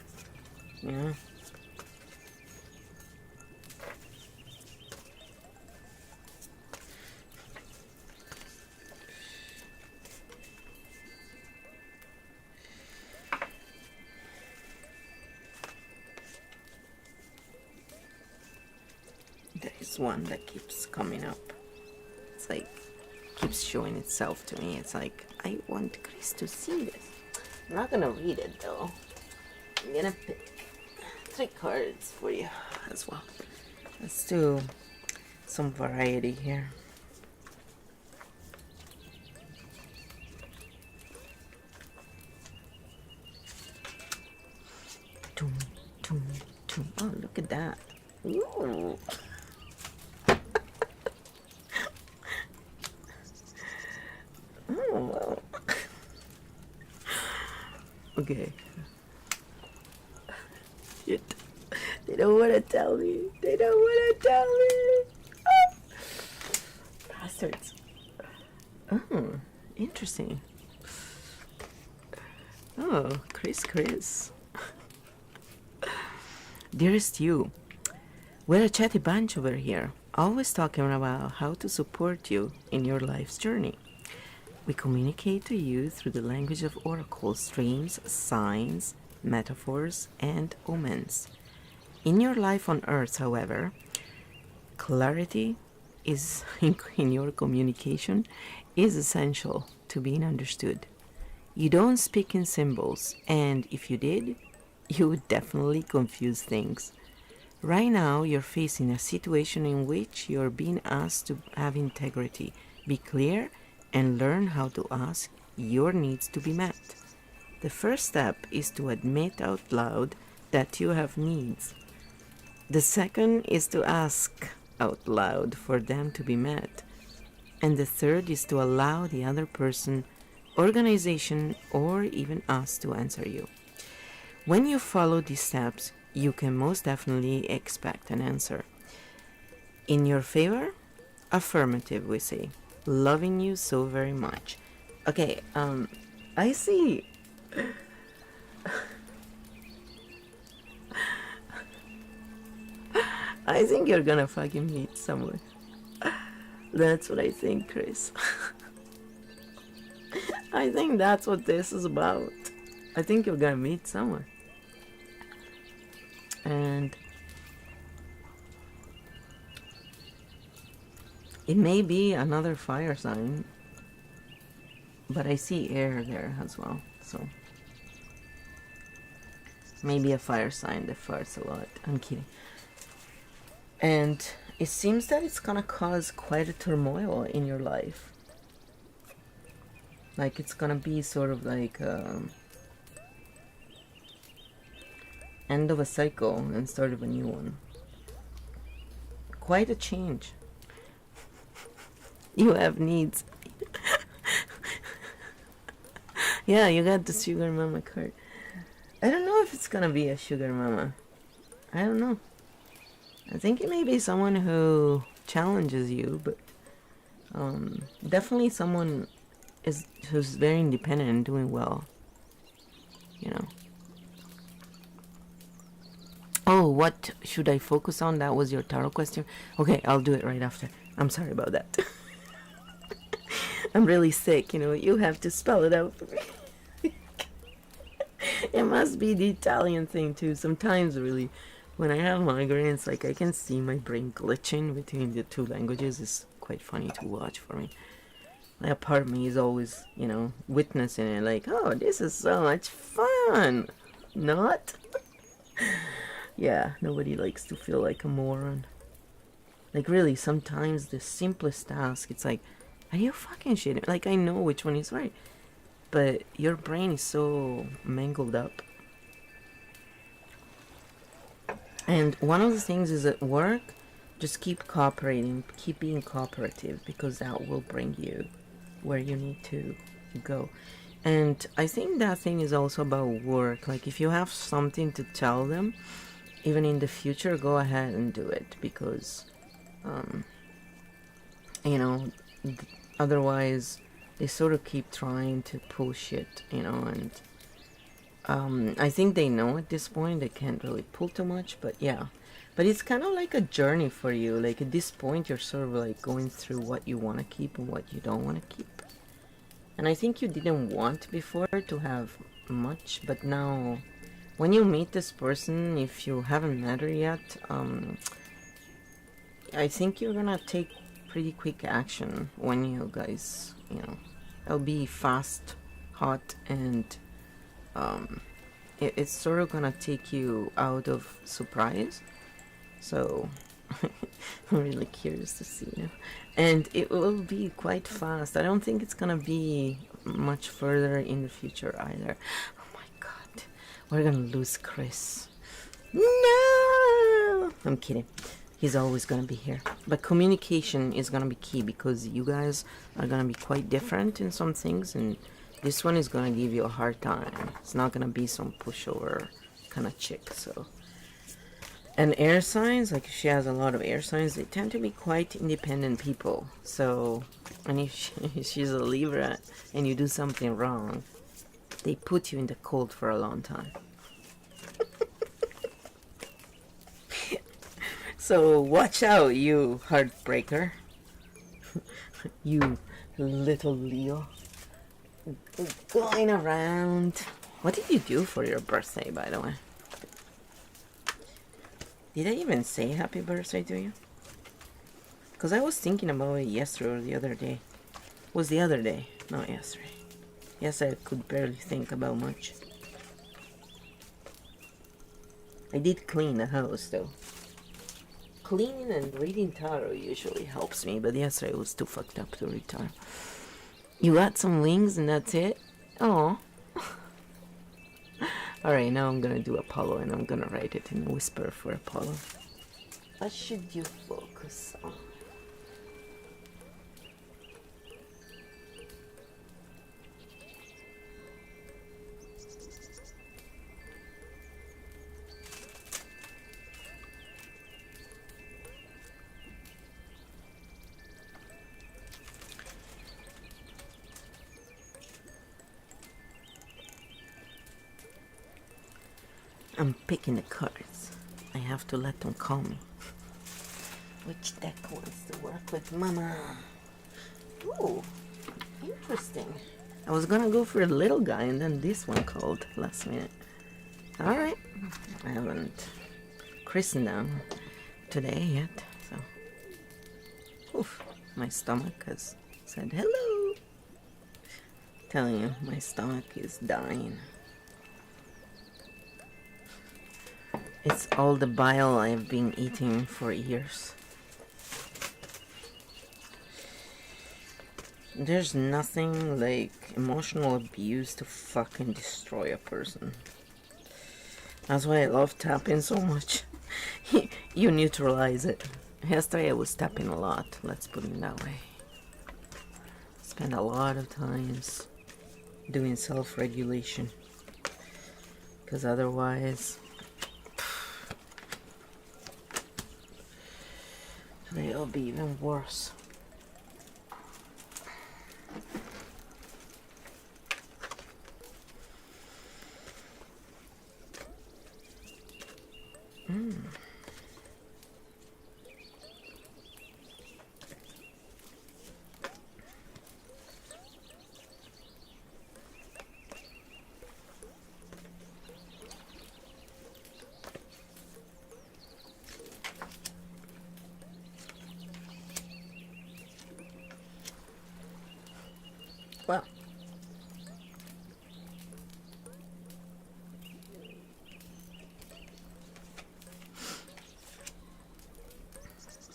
this one that keeps coming up. It's like, keeps showing itself to me. It's like, I want Chris to see this. I'm not gonna read it though. I'm gonna pick 3 cards for you as well. Let's do some variety here. Toom, toom, toom. Oh, look at that. Ooh. Oh, wow. Okay. Shit. They don't want to tell me. They don't want to tell me. Ah. Bastards. Oh, interesting. Oh, Chris. Dearest you, we're a chatty bunch over here, always talking about how to support you in your life's journey. We communicate to you through the language of oracles, dreams, signs, metaphors, and omens. In your life on Earth, however, clarity is in your communication is essential to being understood. You don't speak in symbols, and if you did, you would definitely confuse things. Right now, you're facing a situation in which you're being asked to have integrity, be clear, and learn how to ask your needs to be met. The first step is to admit out loud that you have needs. The second is to ask out loud for them to be met. And the third is to allow the other person, organization, or even us to answer you. When you follow these steps, you can most definitely expect an answer. In your favor? Affirmative, we say. Loving you so very much. Okay, I see. I think you're gonna fucking meet someone. That's what I think, Chris. I think that's what this is about. I think you're gonna meet someone. And it may be another fire sign, but I see air there as well, so maybe a fire sign that farts a lot. I'm kidding. And it seems that it's gonna cause quite a turmoil in your life. Like it's gonna be sort of like end of a cycle and start of a new one. Quite a change. You have needs. Yeah, you got the sugar mama card. I don't know if it's gonna be a sugar mama. I don't know. I think it may be someone who challenges you, but definitely someone who's very independent and doing well. You know. Oh, what should I focus on? That was your tarot question. Okay, I'll do it right after. I'm sorry about that. I'm really sick, you know. You have to spell it out for me. It must be the Italian thing too. Sometimes really, when I have migraines, like I can see my brain glitching between the two languages. It's quite funny to watch for me. My part of me is always, you know, witnessing it like, oh, this is so much fun. Not? Yeah, nobody likes to feel like a moron. Like really, sometimes the simplest task, it's like, are you fucking shitting? Like I know which one is right, but your brain is so mangled up. And one of the things is at work, just keep cooperating, keep being cooperative, because that will bring you where you need to go. And I think that thing is also about work. Like if you have something to tell them, even in the future, go ahead and do it, because you know, otherwise they sort of keep trying to push it, you know. And I think they know at this point they can't really pull too much, but yeah. But it's kind of like a journey for you. Like at this point you're sort of like going through what you want to keep and what you don't want to keep. And I think you didn't want before to have much, but now when you meet this person, if you haven't met her yet, I think you're gonna take pretty quick action when you guys, you know, it'll be fast, hot, and it's sort of gonna take you out of surprise. So I'm really curious to see now. And it will be quite fast. I don't think it's gonna be much further in the future either. Oh my god, we're gonna lose Chris. No, I'm kidding. He's always gonna be here. But communication is gonna be key, because you guys are gonna be quite different in some things, and this one is gonna give you a hard time. It's not gonna be some pushover kind of chick. So, and air signs, like if she has a lot of air signs, they tend to be quite independent people. So, and if she's a Libra and you do something wrong, they put you in the cold for a long time. So watch out, you heartbreaker. You little Leo. Going around. What did you do for your birthday, by the way? Did I even say happy birthday to you? Because I was thinking about it yesterday or the other day. It was the other day, not yesterday. Yes, I could barely think about much. I did clean the house though. Cleaning and reading tarot usually helps me, but yesterday I was too fucked up to read tarot. You got some wings and that's it? Oh. Alright, now I'm gonna do Apollo and I'm gonna write it in a whisper for Apollo. What should you focus on? I'm picking the cards. I have to let them call me. Which deck wants to work with Mama? Ooh, interesting. I was gonna go for a little guy and then this one called last minute. Alright. I haven't christened them today yet, so. Oof, my stomach has said hello. Telling you, my stomach is dying. It's all the bile I've been eating for years. There's nothing like emotional abuse to fucking destroy a person. That's why I love tapping so much. You neutralize it. Yesterday I was tapping a lot, let's put it that way. Spend a lot of times doing self-regulation. Because otherwise... it'll be even worse. Well,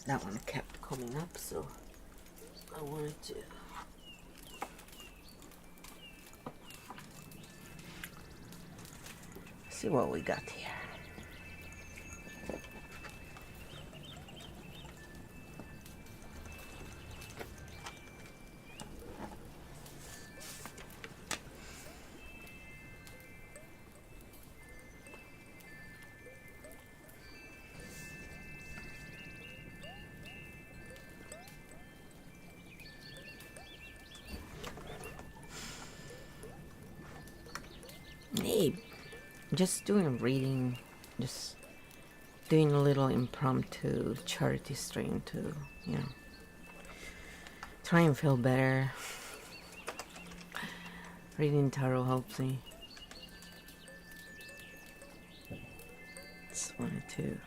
that one kept coming up, so I wanted to see what we got here. Hey, just doing a reading, just doing a little impromptu charity stream to, you know, try and feel better. Reading tarot helps me. Just wanted to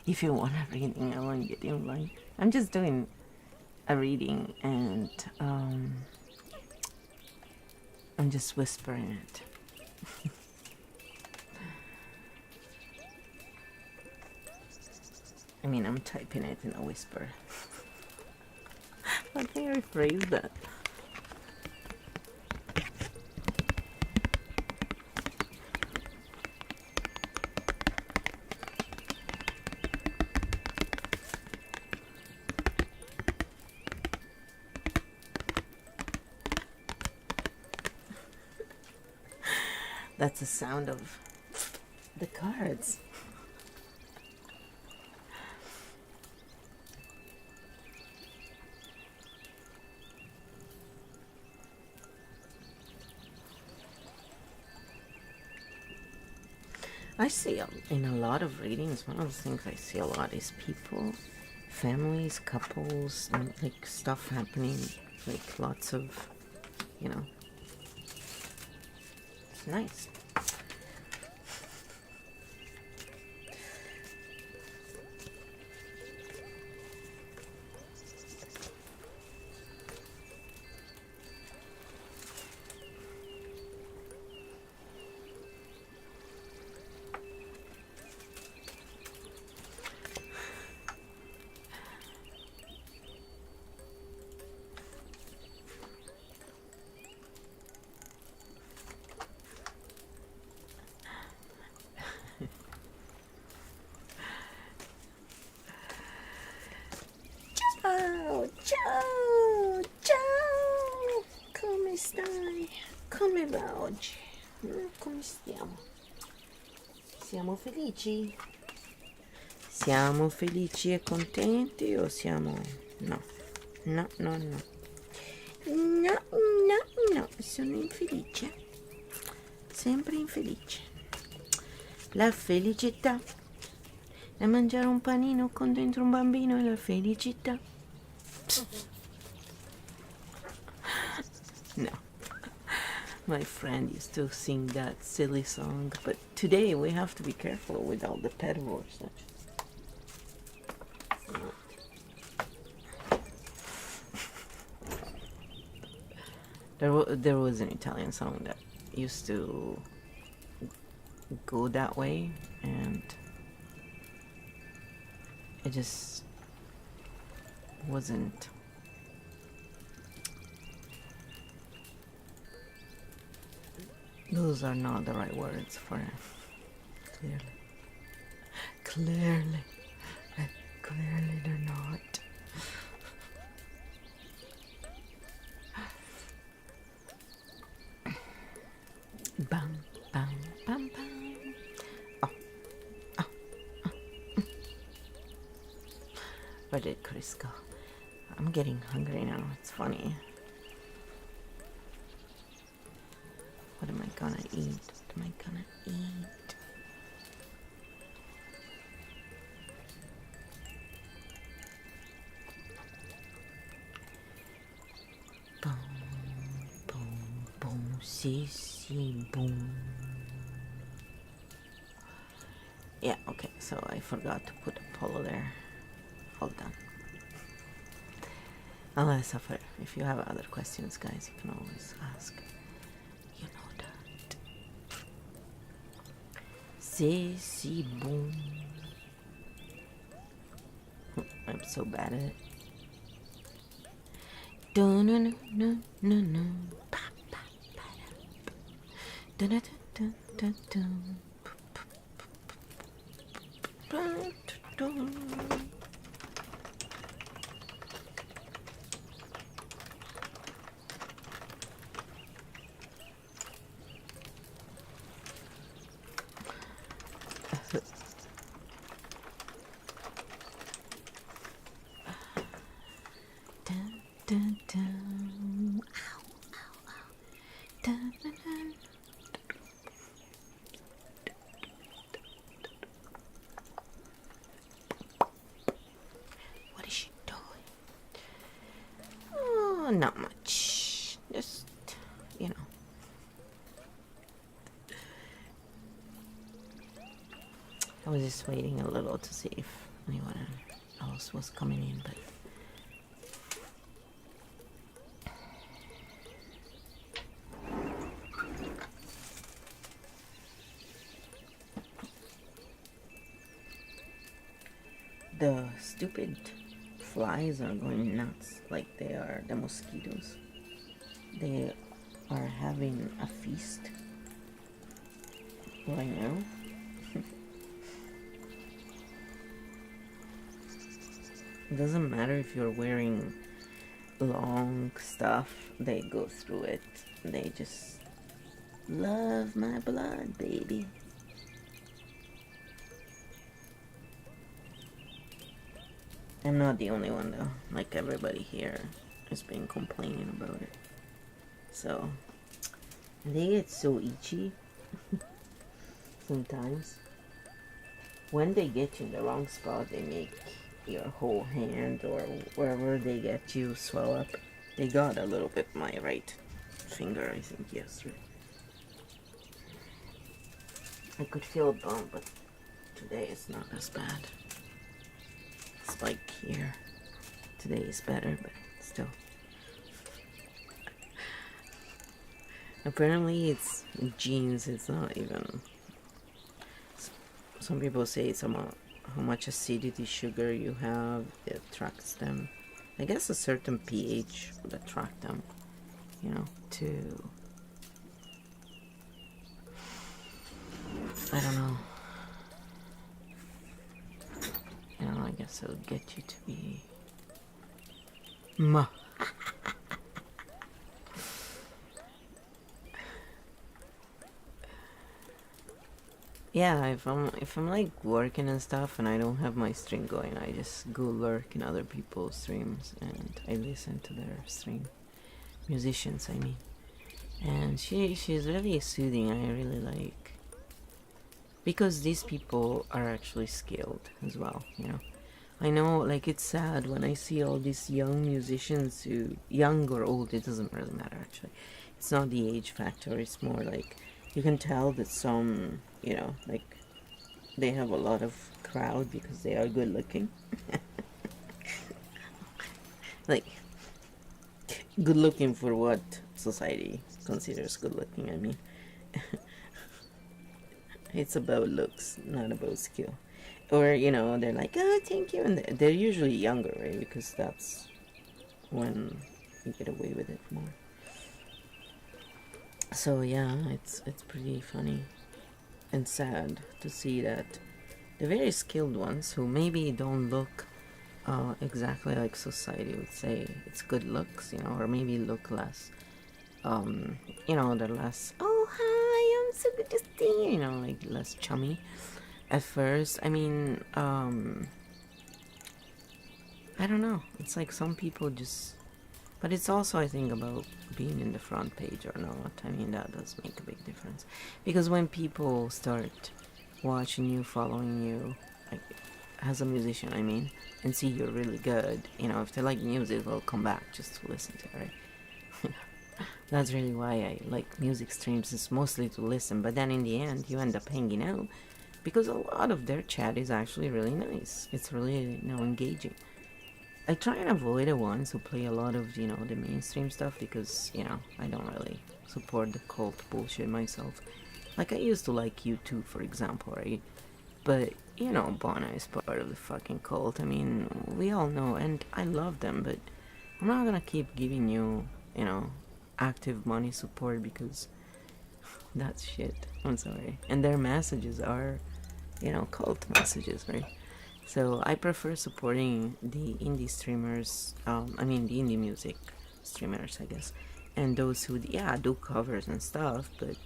If you want a reading, I won't get invite. I'm just doing a reading and I'm just whispering it. I mean, I'm typing it in a whisper. How can I rephrase that? That's the sound of the cards. I see in a lot of readings, one of the things I see a lot is people, families, couples, and like stuff happening, like lots of, you know, it's nice. Ciao, ciao, come stai? Come va oggi? Come stiamo? Siamo felici? Siamo felici e contenti o siamo... No, no, no, no. No, no, no, sono infelice. Sempre infelice. La felicità. E mangiare un panino con dentro un bambino è la felicità. No. My friend used to sing that silly song, but today we have to be careful with all the pet words. There was an Italian song that used to go that way, and it just wasn't. Those are not the right words for it. Clearly, they're not. Bam, bam, bam, bam. Oh, oh, oh. Where did Chris go? I'm getting hungry now. It's funny. What am I gonna eat? What am I gonna eat? Boom, boom, boom, see, boom. Yeah, okay, so I forgot to put a polo there. Hold on. Unless if you have other questions, guys, you can always ask. You know that. C'est bon. I'm so bad at it. Dun dun dun dun dun. Pa pa pa. Dun dun dun dun dun. Dun dun. Dun, dun. Ow, ow, ow. Dun, dun, dun. What is she doing? Oh, not much. Just, you know. I was just waiting a little to see if anyone else was coming in, but the stupid flies are going nuts, like they are the mosquitoes. They are having a feast right now. It doesn't matter if you're wearing long stuff, they go through it. They just love my blood, baby. I'm not the only one though. Like, everybody here has been complaining about it. So, they get so itchy sometimes. When they get you in the wrong spot, they make your whole hand or wherever they get you swell up. They got a little bit my right finger, I think, yesterday. I could feel a bump, but today it's not as bad. It's like here. Today is better, but still. Apparently it's genes, it's not even... Some people say it's about how much acidity sugar you have, it attracts them. I guess a certain pH would attract them, you know, to... I don't know. You know, I guess it'll get you to be... Yeah, if I'm like working and stuff and I don't have my stream going, I just go lurk in other people's streams and I listen to their stream. Musicians, I mean. And she's really soothing. I really like, because these people are actually skilled as well, you know. I know, like, it's sad when I see all these young musicians who, young or old, it doesn't really matter actually. It's not the age factor, it's more like, you can tell that some, you know, like, they have a lot of crowd because they are good looking. Like, good looking for what society considers good looking, I mean. It's about looks, not about skill. Or, you know, they're like, oh, thank you. And they're usually younger, right? Because that's when you get away with it more. So yeah, it's pretty funny and sad to see that the very skilled ones who maybe don't look exactly like society would say it's good looks, you know, or maybe look less, you know, they're less, oh hi, I'm so good to see you, you know, like less chummy at first. I mean, I don't know, it's like some people just... But it's also, I think, about being in the front page or not. I mean, that does make a big difference. Because when people start watching you, following you, like, as a musician, I mean, and see you're really good, you know, if they like music, they'll come back just to listen to it, right? That's really why I like music streams, is mostly to listen. But then in the end, you end up hanging out. Because a lot of their chat is actually really nice. It's really, you know, engaging. I try and avoid the ones who play a lot of, you know, the mainstream stuff because, you know, I don't really support the cult bullshit myself. Like, I used to like U2, for example, right? But, you know, Bono is part of the fucking cult. I mean, we all know, and I love them, but I'm not gonna keep giving you, you know, active money support because that's shit. I'm sorry. And their messages are, you know, cult messages, right? So I prefer supporting the indie streamers, I mean the indie music streamers, I guess, and those who, yeah, do covers and stuff, but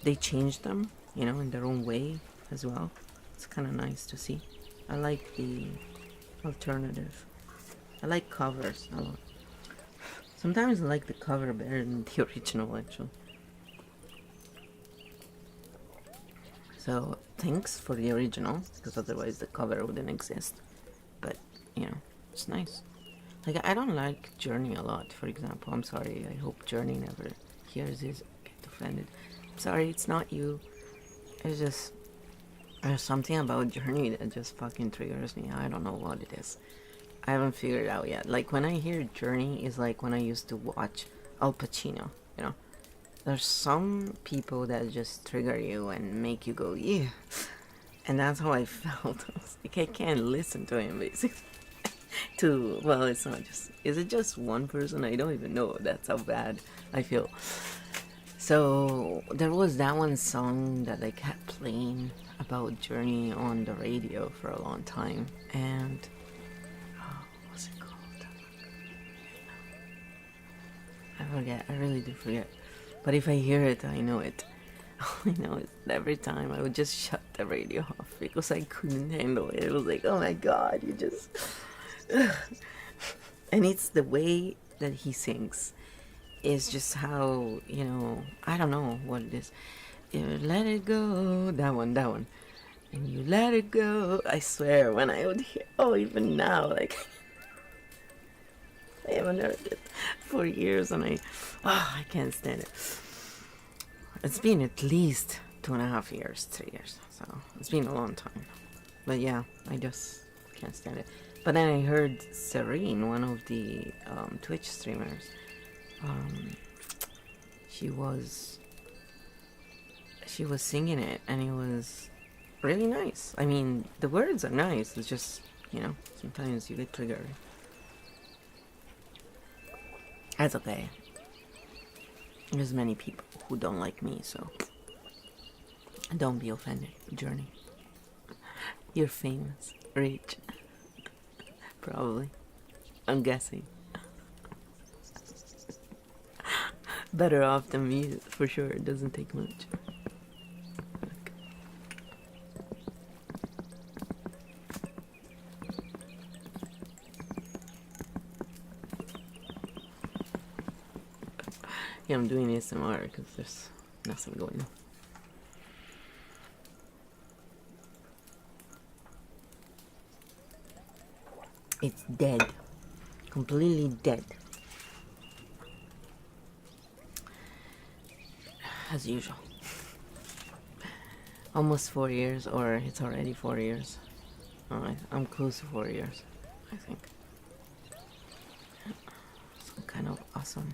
they change them, you know, in their own way as well. It's kind of nice to see. I like the alternative. I like covers a lot. Sometimes I like the cover better than the original, actually. So thanks for the original, because otherwise the cover wouldn't exist. But, you know, it's nice. Like, I don't like Journey a lot, for example. I'm sorry, I hope Journey never hears this, get offended. I'm sorry, it's not you. It's just, There's something about Journey that just fucking triggers me. I don't know what it is. I haven't figured it out yet. Like when I hear Journey is like when I used to watch Al Pacino, you know. There's some people that just trigger you and make you go, yeah. And that's how I felt. I was like, I can't listen to him basically. Well, it's not just, is it just one person? I don't even know. That's how bad I feel. So there was that one song that I kept playing about Journey on the radio for a long time, and what's it called? I forget. I really do forget. But if I hear it, I know it. All I know is that every time I would just shut the radio off because I couldn't handle it. It was like, oh my god, you just. And it's the way that he sings. It's just how, you know, I don't know what it is. You let it go. That one. And you let it go. I swear, when I would hear, even now, like, I haven't heard it for years, and I can't stand it. It's been at least 2.5 years, 3 years, so it's been a long time. But yeah, I just can't stand it. But then I heard Serene, one of the Twitch streamers. She was singing it, and it was really nice. I mean, the words are nice. It's just, you know, sometimes you get triggered. That's okay. There's many people who don't like me, so don't be offended, Journey. You're famous, rich. Probably. I'm guessing. Better off than me, for sure. It doesn't take much. Yeah, I'm doing ASMR because there's nothing going on. It's dead. Completely dead. As usual. Almost 4 years, or it's already 4 years. I'm close to 4 years, I think. So kind of awesome.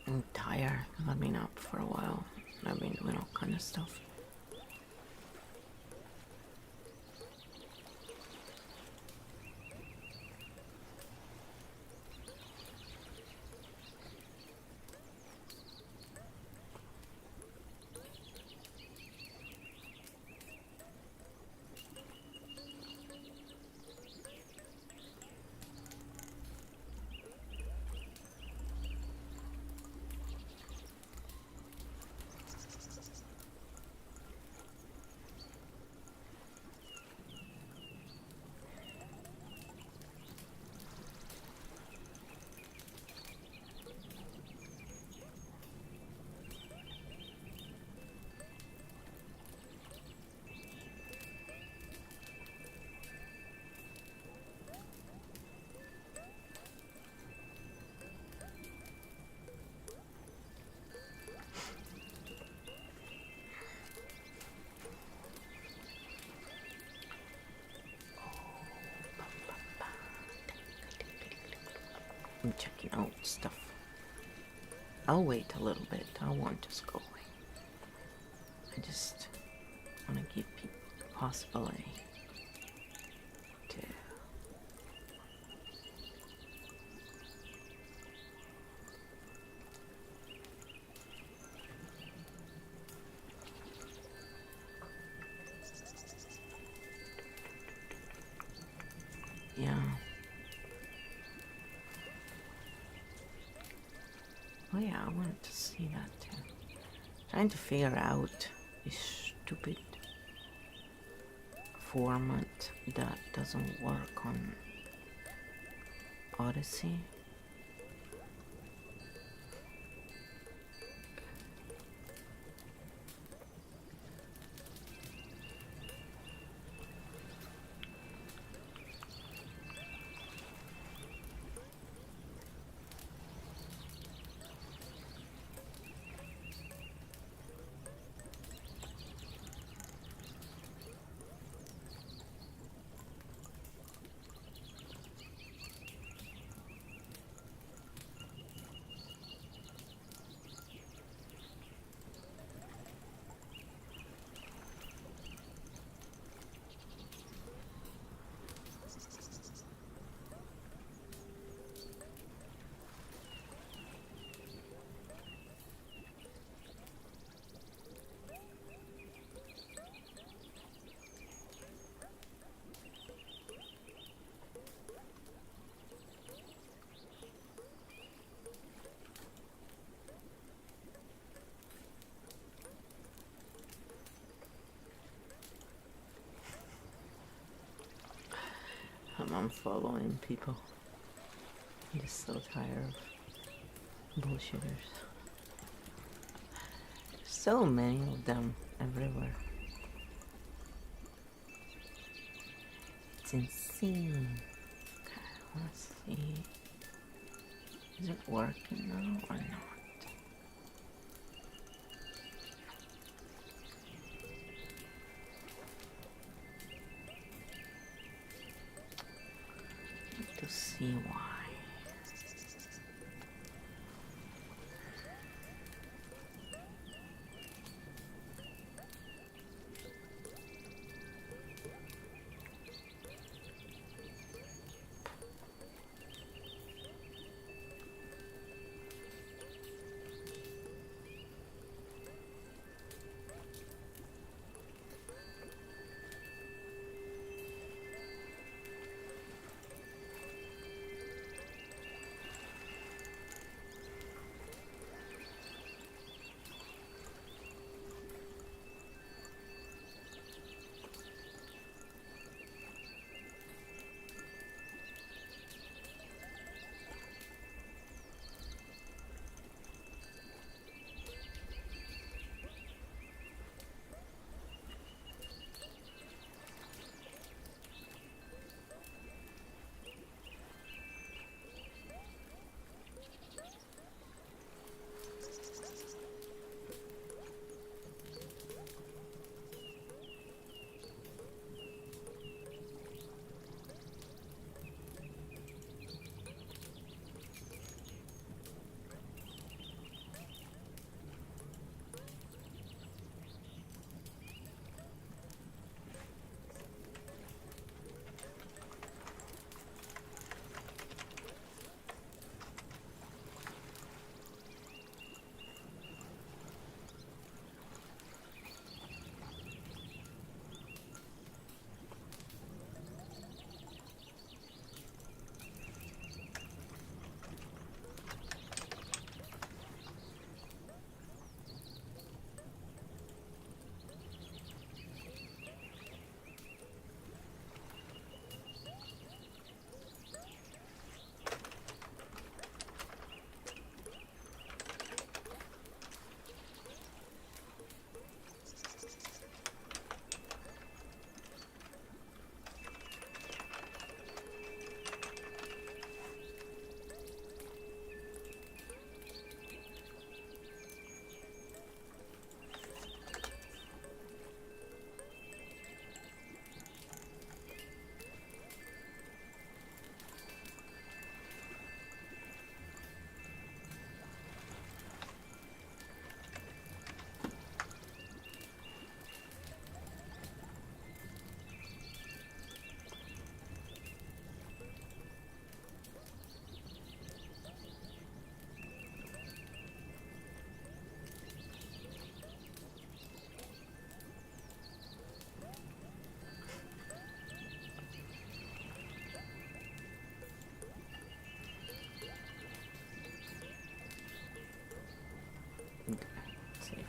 I'm tired. I've been up for a while. I've been doing all kind of stuff. I'm checking out stuff. I'll wait a little bit. I won't just go away. I just want to give people the possibility to yeah. Oh yeah, I wanted to see that too. Trying to figure out this stupid format that doesn't work on Odyssey. I'm unfollowing people. I'm just so tired of bullshitters. So many of them everywhere. It's insane. Okay, let's see. Is it working now or not? To see why.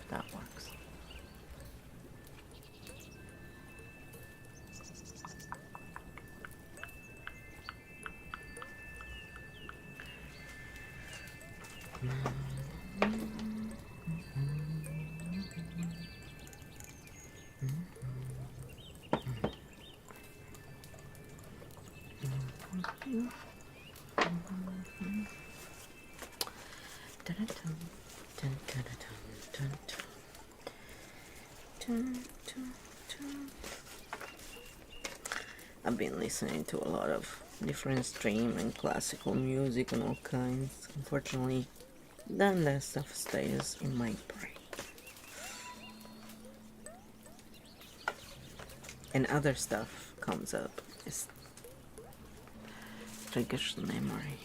that works. I've been listening to a lot of different stream and classical music and all kinds. Unfortunately, then that stuff stays in my brain. And other stuff comes up. It triggers the memory.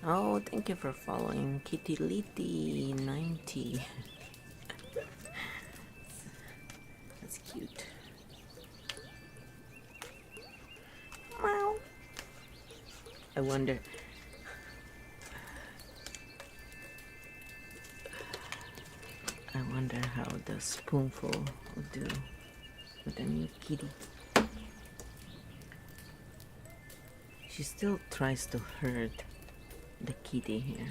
Oh, thank you for following Kitty90. That's cute. Meow. I wonder. I wonder how the spoonful will do with the new kitty. She still tries to herd the kitty here.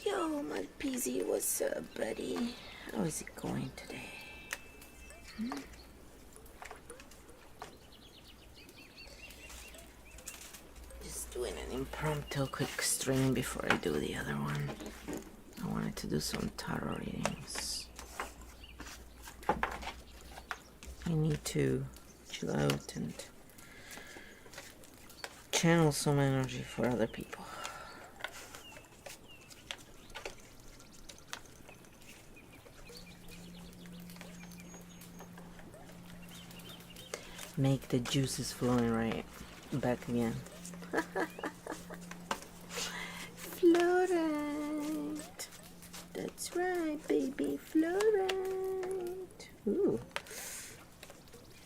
Yo, my PZ, what's up, buddy? How is it going today? Just doing an impromptu quick stream before I do the other one. I wanted to do some tarot readings. I need to chill out and channel some energy for other people. Make the juices flowing right back again. Fluorite. That's right, baby. Fluorite. Ooh.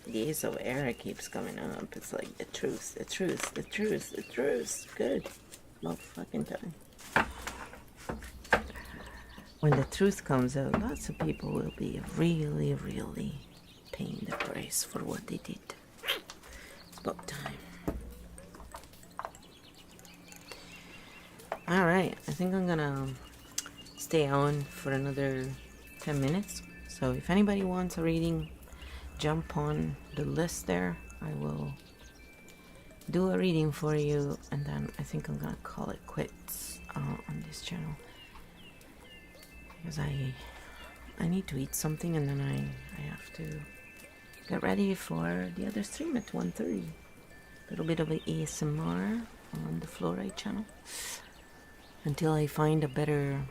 The Ace of Air keeps coming up. It's like the truth, the truth, the truth, the truth. Good. About fucking time. When the truth comes out, lots of people will be really, really paying the price for what they did. It's about time. Alright, I think I'm gonna stay on for another 10 minutes. So if anybody wants a reading, jump on the list there. I will do a reading for you, and then I think I'm gonna call it quits on this channel. Because I need to eat something, and then I have to get ready for the other stream at 1:30. A little bit of ASMR on the Fluorite channel until I find a better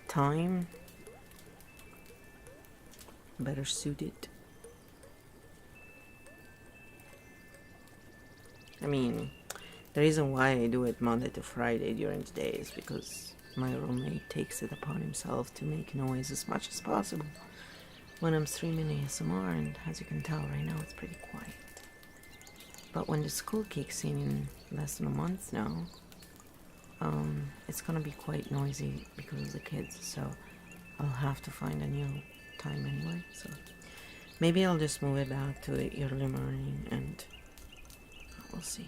time, better suited. I mean, the reason why I do it Monday to Friday during the day is because my roommate takes it upon himself to make noise as much as possible when I'm streaming ASMR, and as you can tell right now it's pretty quiet. But when the school kicks in less than a month now, it's gonna be quite noisy because of the kids, so I'll have to find a new time anyway. So maybe I'll just move it back to the early morning and we'll see.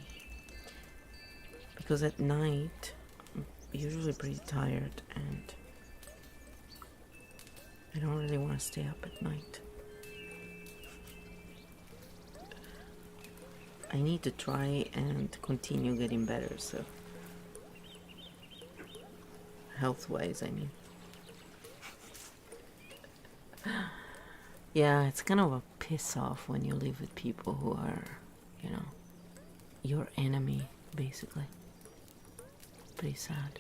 Because at night, I'm usually pretty tired and I don't really want to stay up at night. I need to try and continue getting better, so health-wise, I mean. Yeah, it's kind of a piss off when you live with people who are, you know, your enemy, basically. Pretty sad.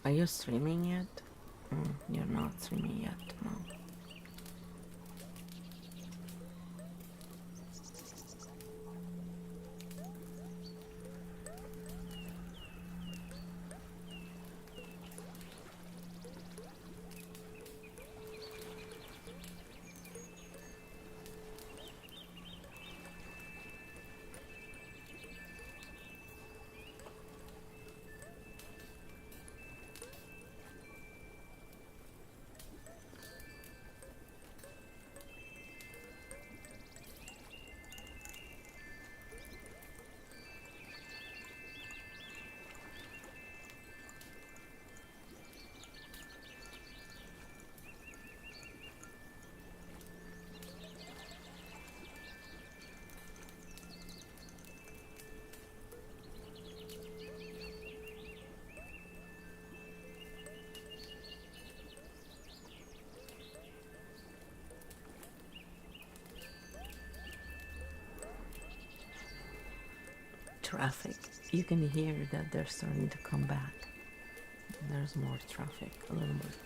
Are you streaming yet? You're not streaming yet, no. Traffic. You can hear that they're starting to come back. There's more traffic, a little bit.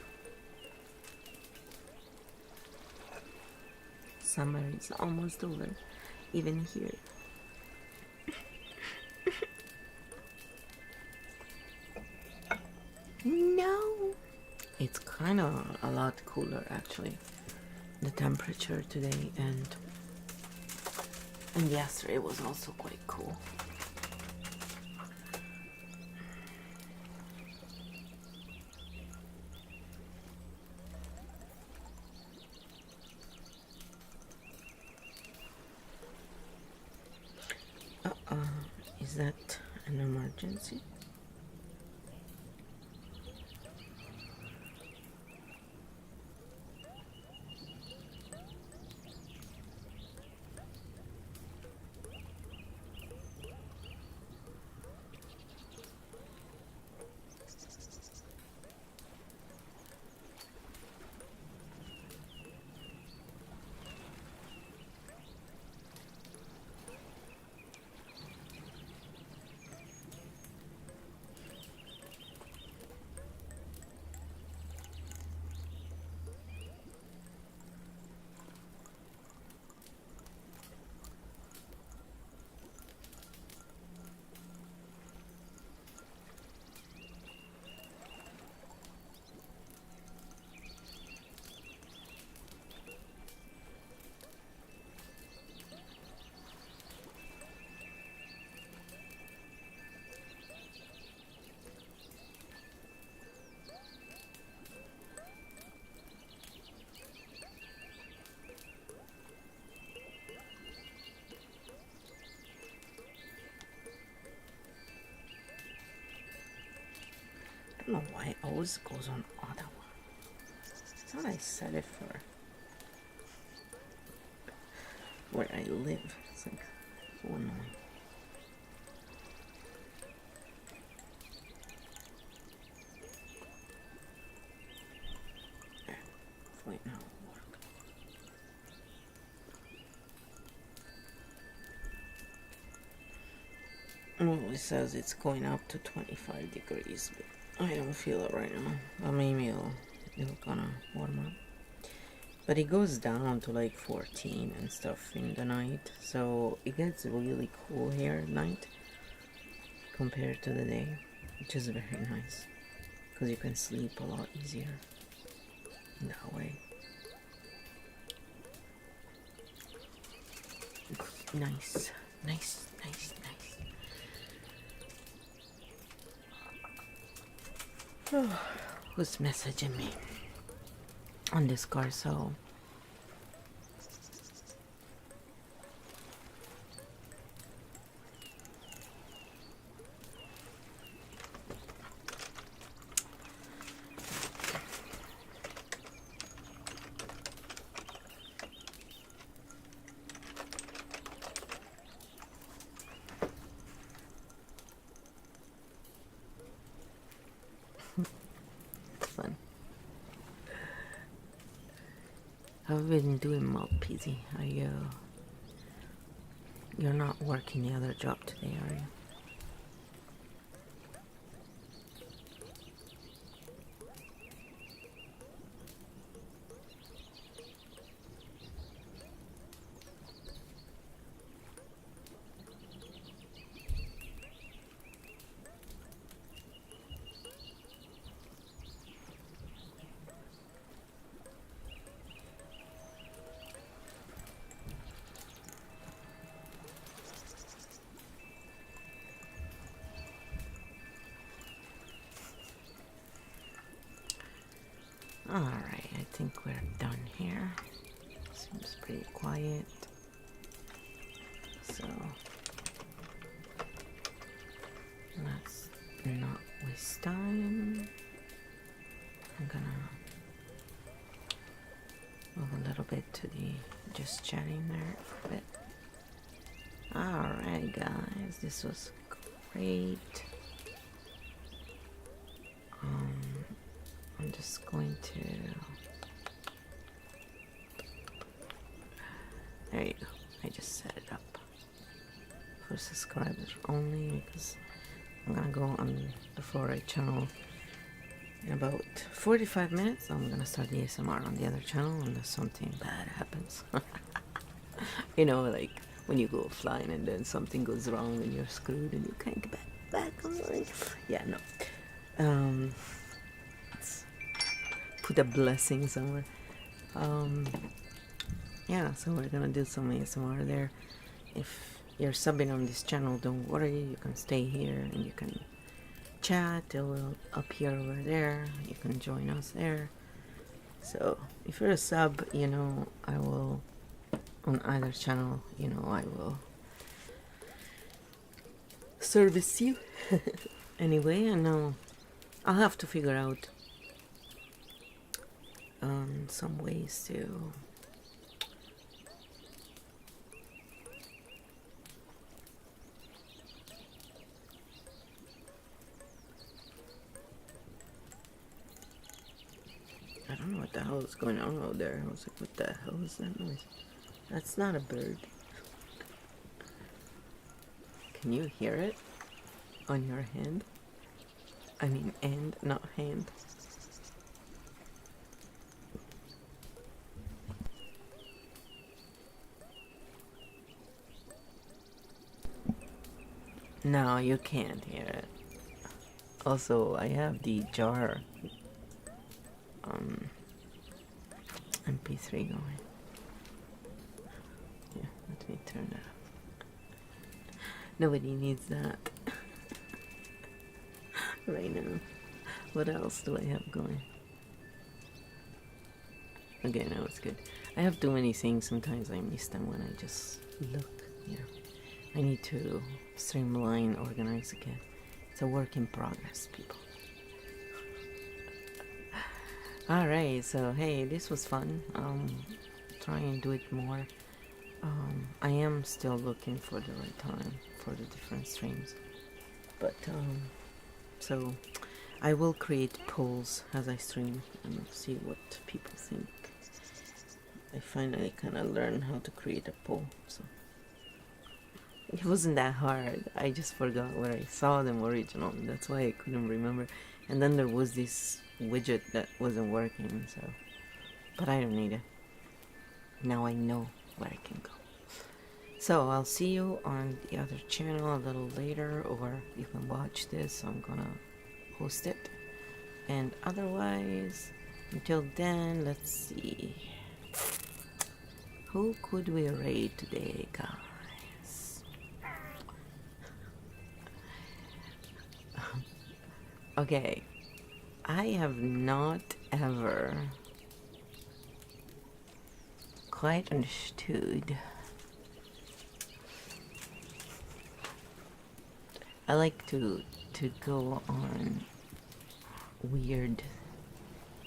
Summer is almost over, even here. No! It's kind of a lot cooler actually, the temperature today, and yesterday was also quite cool. Is that an emergency? I don't know why it always goes on Ottawa. I thought I set it for where I live. It's like so annoying. There, hopefully now it'll work. Well, it says it's going up to 25 degrees, but I don't feel it right now, but maybe it'll gonna warm up. But it goes down to like 14 and stuff in the night, so it gets really cool here at night compared to the day, which is very nice because you can sleep a lot easier in that way. Nice, nice, nice, nice. Oh, who's messaging me on this car? So it's fun. How have you been doing, Malt Peasy? Are you're not working the other job today, are you? Alright, I think we're done here. Seems pretty quiet. So let's not waste time. I'm gonna move a little bit to the just chatting there for a bit. Alright guys, this was great. I'm just going to, there you go, I just set it up for subscribers only because I'm gonna go on the Fluoride channel in about 45 minutes. I'm gonna start the ASMR on the other channel unless something bad happens. You know, like when you go flying and then something goes wrong and you're screwed and you can't get back online. Yeah, no. Let's put a blessing somewhere. Yeah, so we're gonna do some ASMR there. If you're subbing on this channel, don't worry, you can stay here and you can chat. It will appear over there. You can join us there. So if you're a sub, you know, I will, on either channel, you know, I will service you. Anyway, I know I'll have to figure out some ways to I don't know what the hell is going on out there. I was like, what the hell is that noise? That's not a bird. Can you hear it on your hand? I mean end, not hand. No, you can't hear it. Also, I have the jar MP3 going. Yeah, let me turn that up. Nobody needs that right now. What else do I have going? Okay, now it's good. I have too many things. Sometimes I miss them when I just look. Yeah, I need to streamline, organize again. It's a work in progress, people. Alright, so hey, this was fun. Try and do it more. I am still looking for the right time for the different streams. But, so I will create polls as I stream and see what people think. I finally kind of learned how to create a poll, so it wasn't that hard. I just forgot where I saw them original, and that's why I couldn't remember. And then there was this widget that wasn't working, so... But I don't need it. Now I know where I can go. So I'll see you on the other channel a little later, or you can watch this. I'm gonna post it. And otherwise, until then, let's see. Who could we raid today, guys? Okay, I have not ever quite understood. I like to go on weird,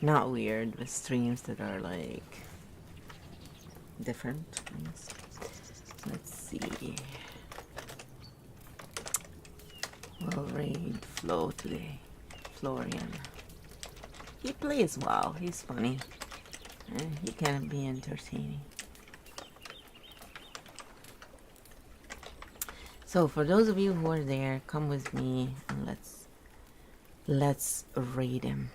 not weird, but streams that are like different things. Let's see. We'll raid Flo today. Florian. He plays well. He's funny. And he can be entertaining. So for those of you who are there, come with me and let's raid him.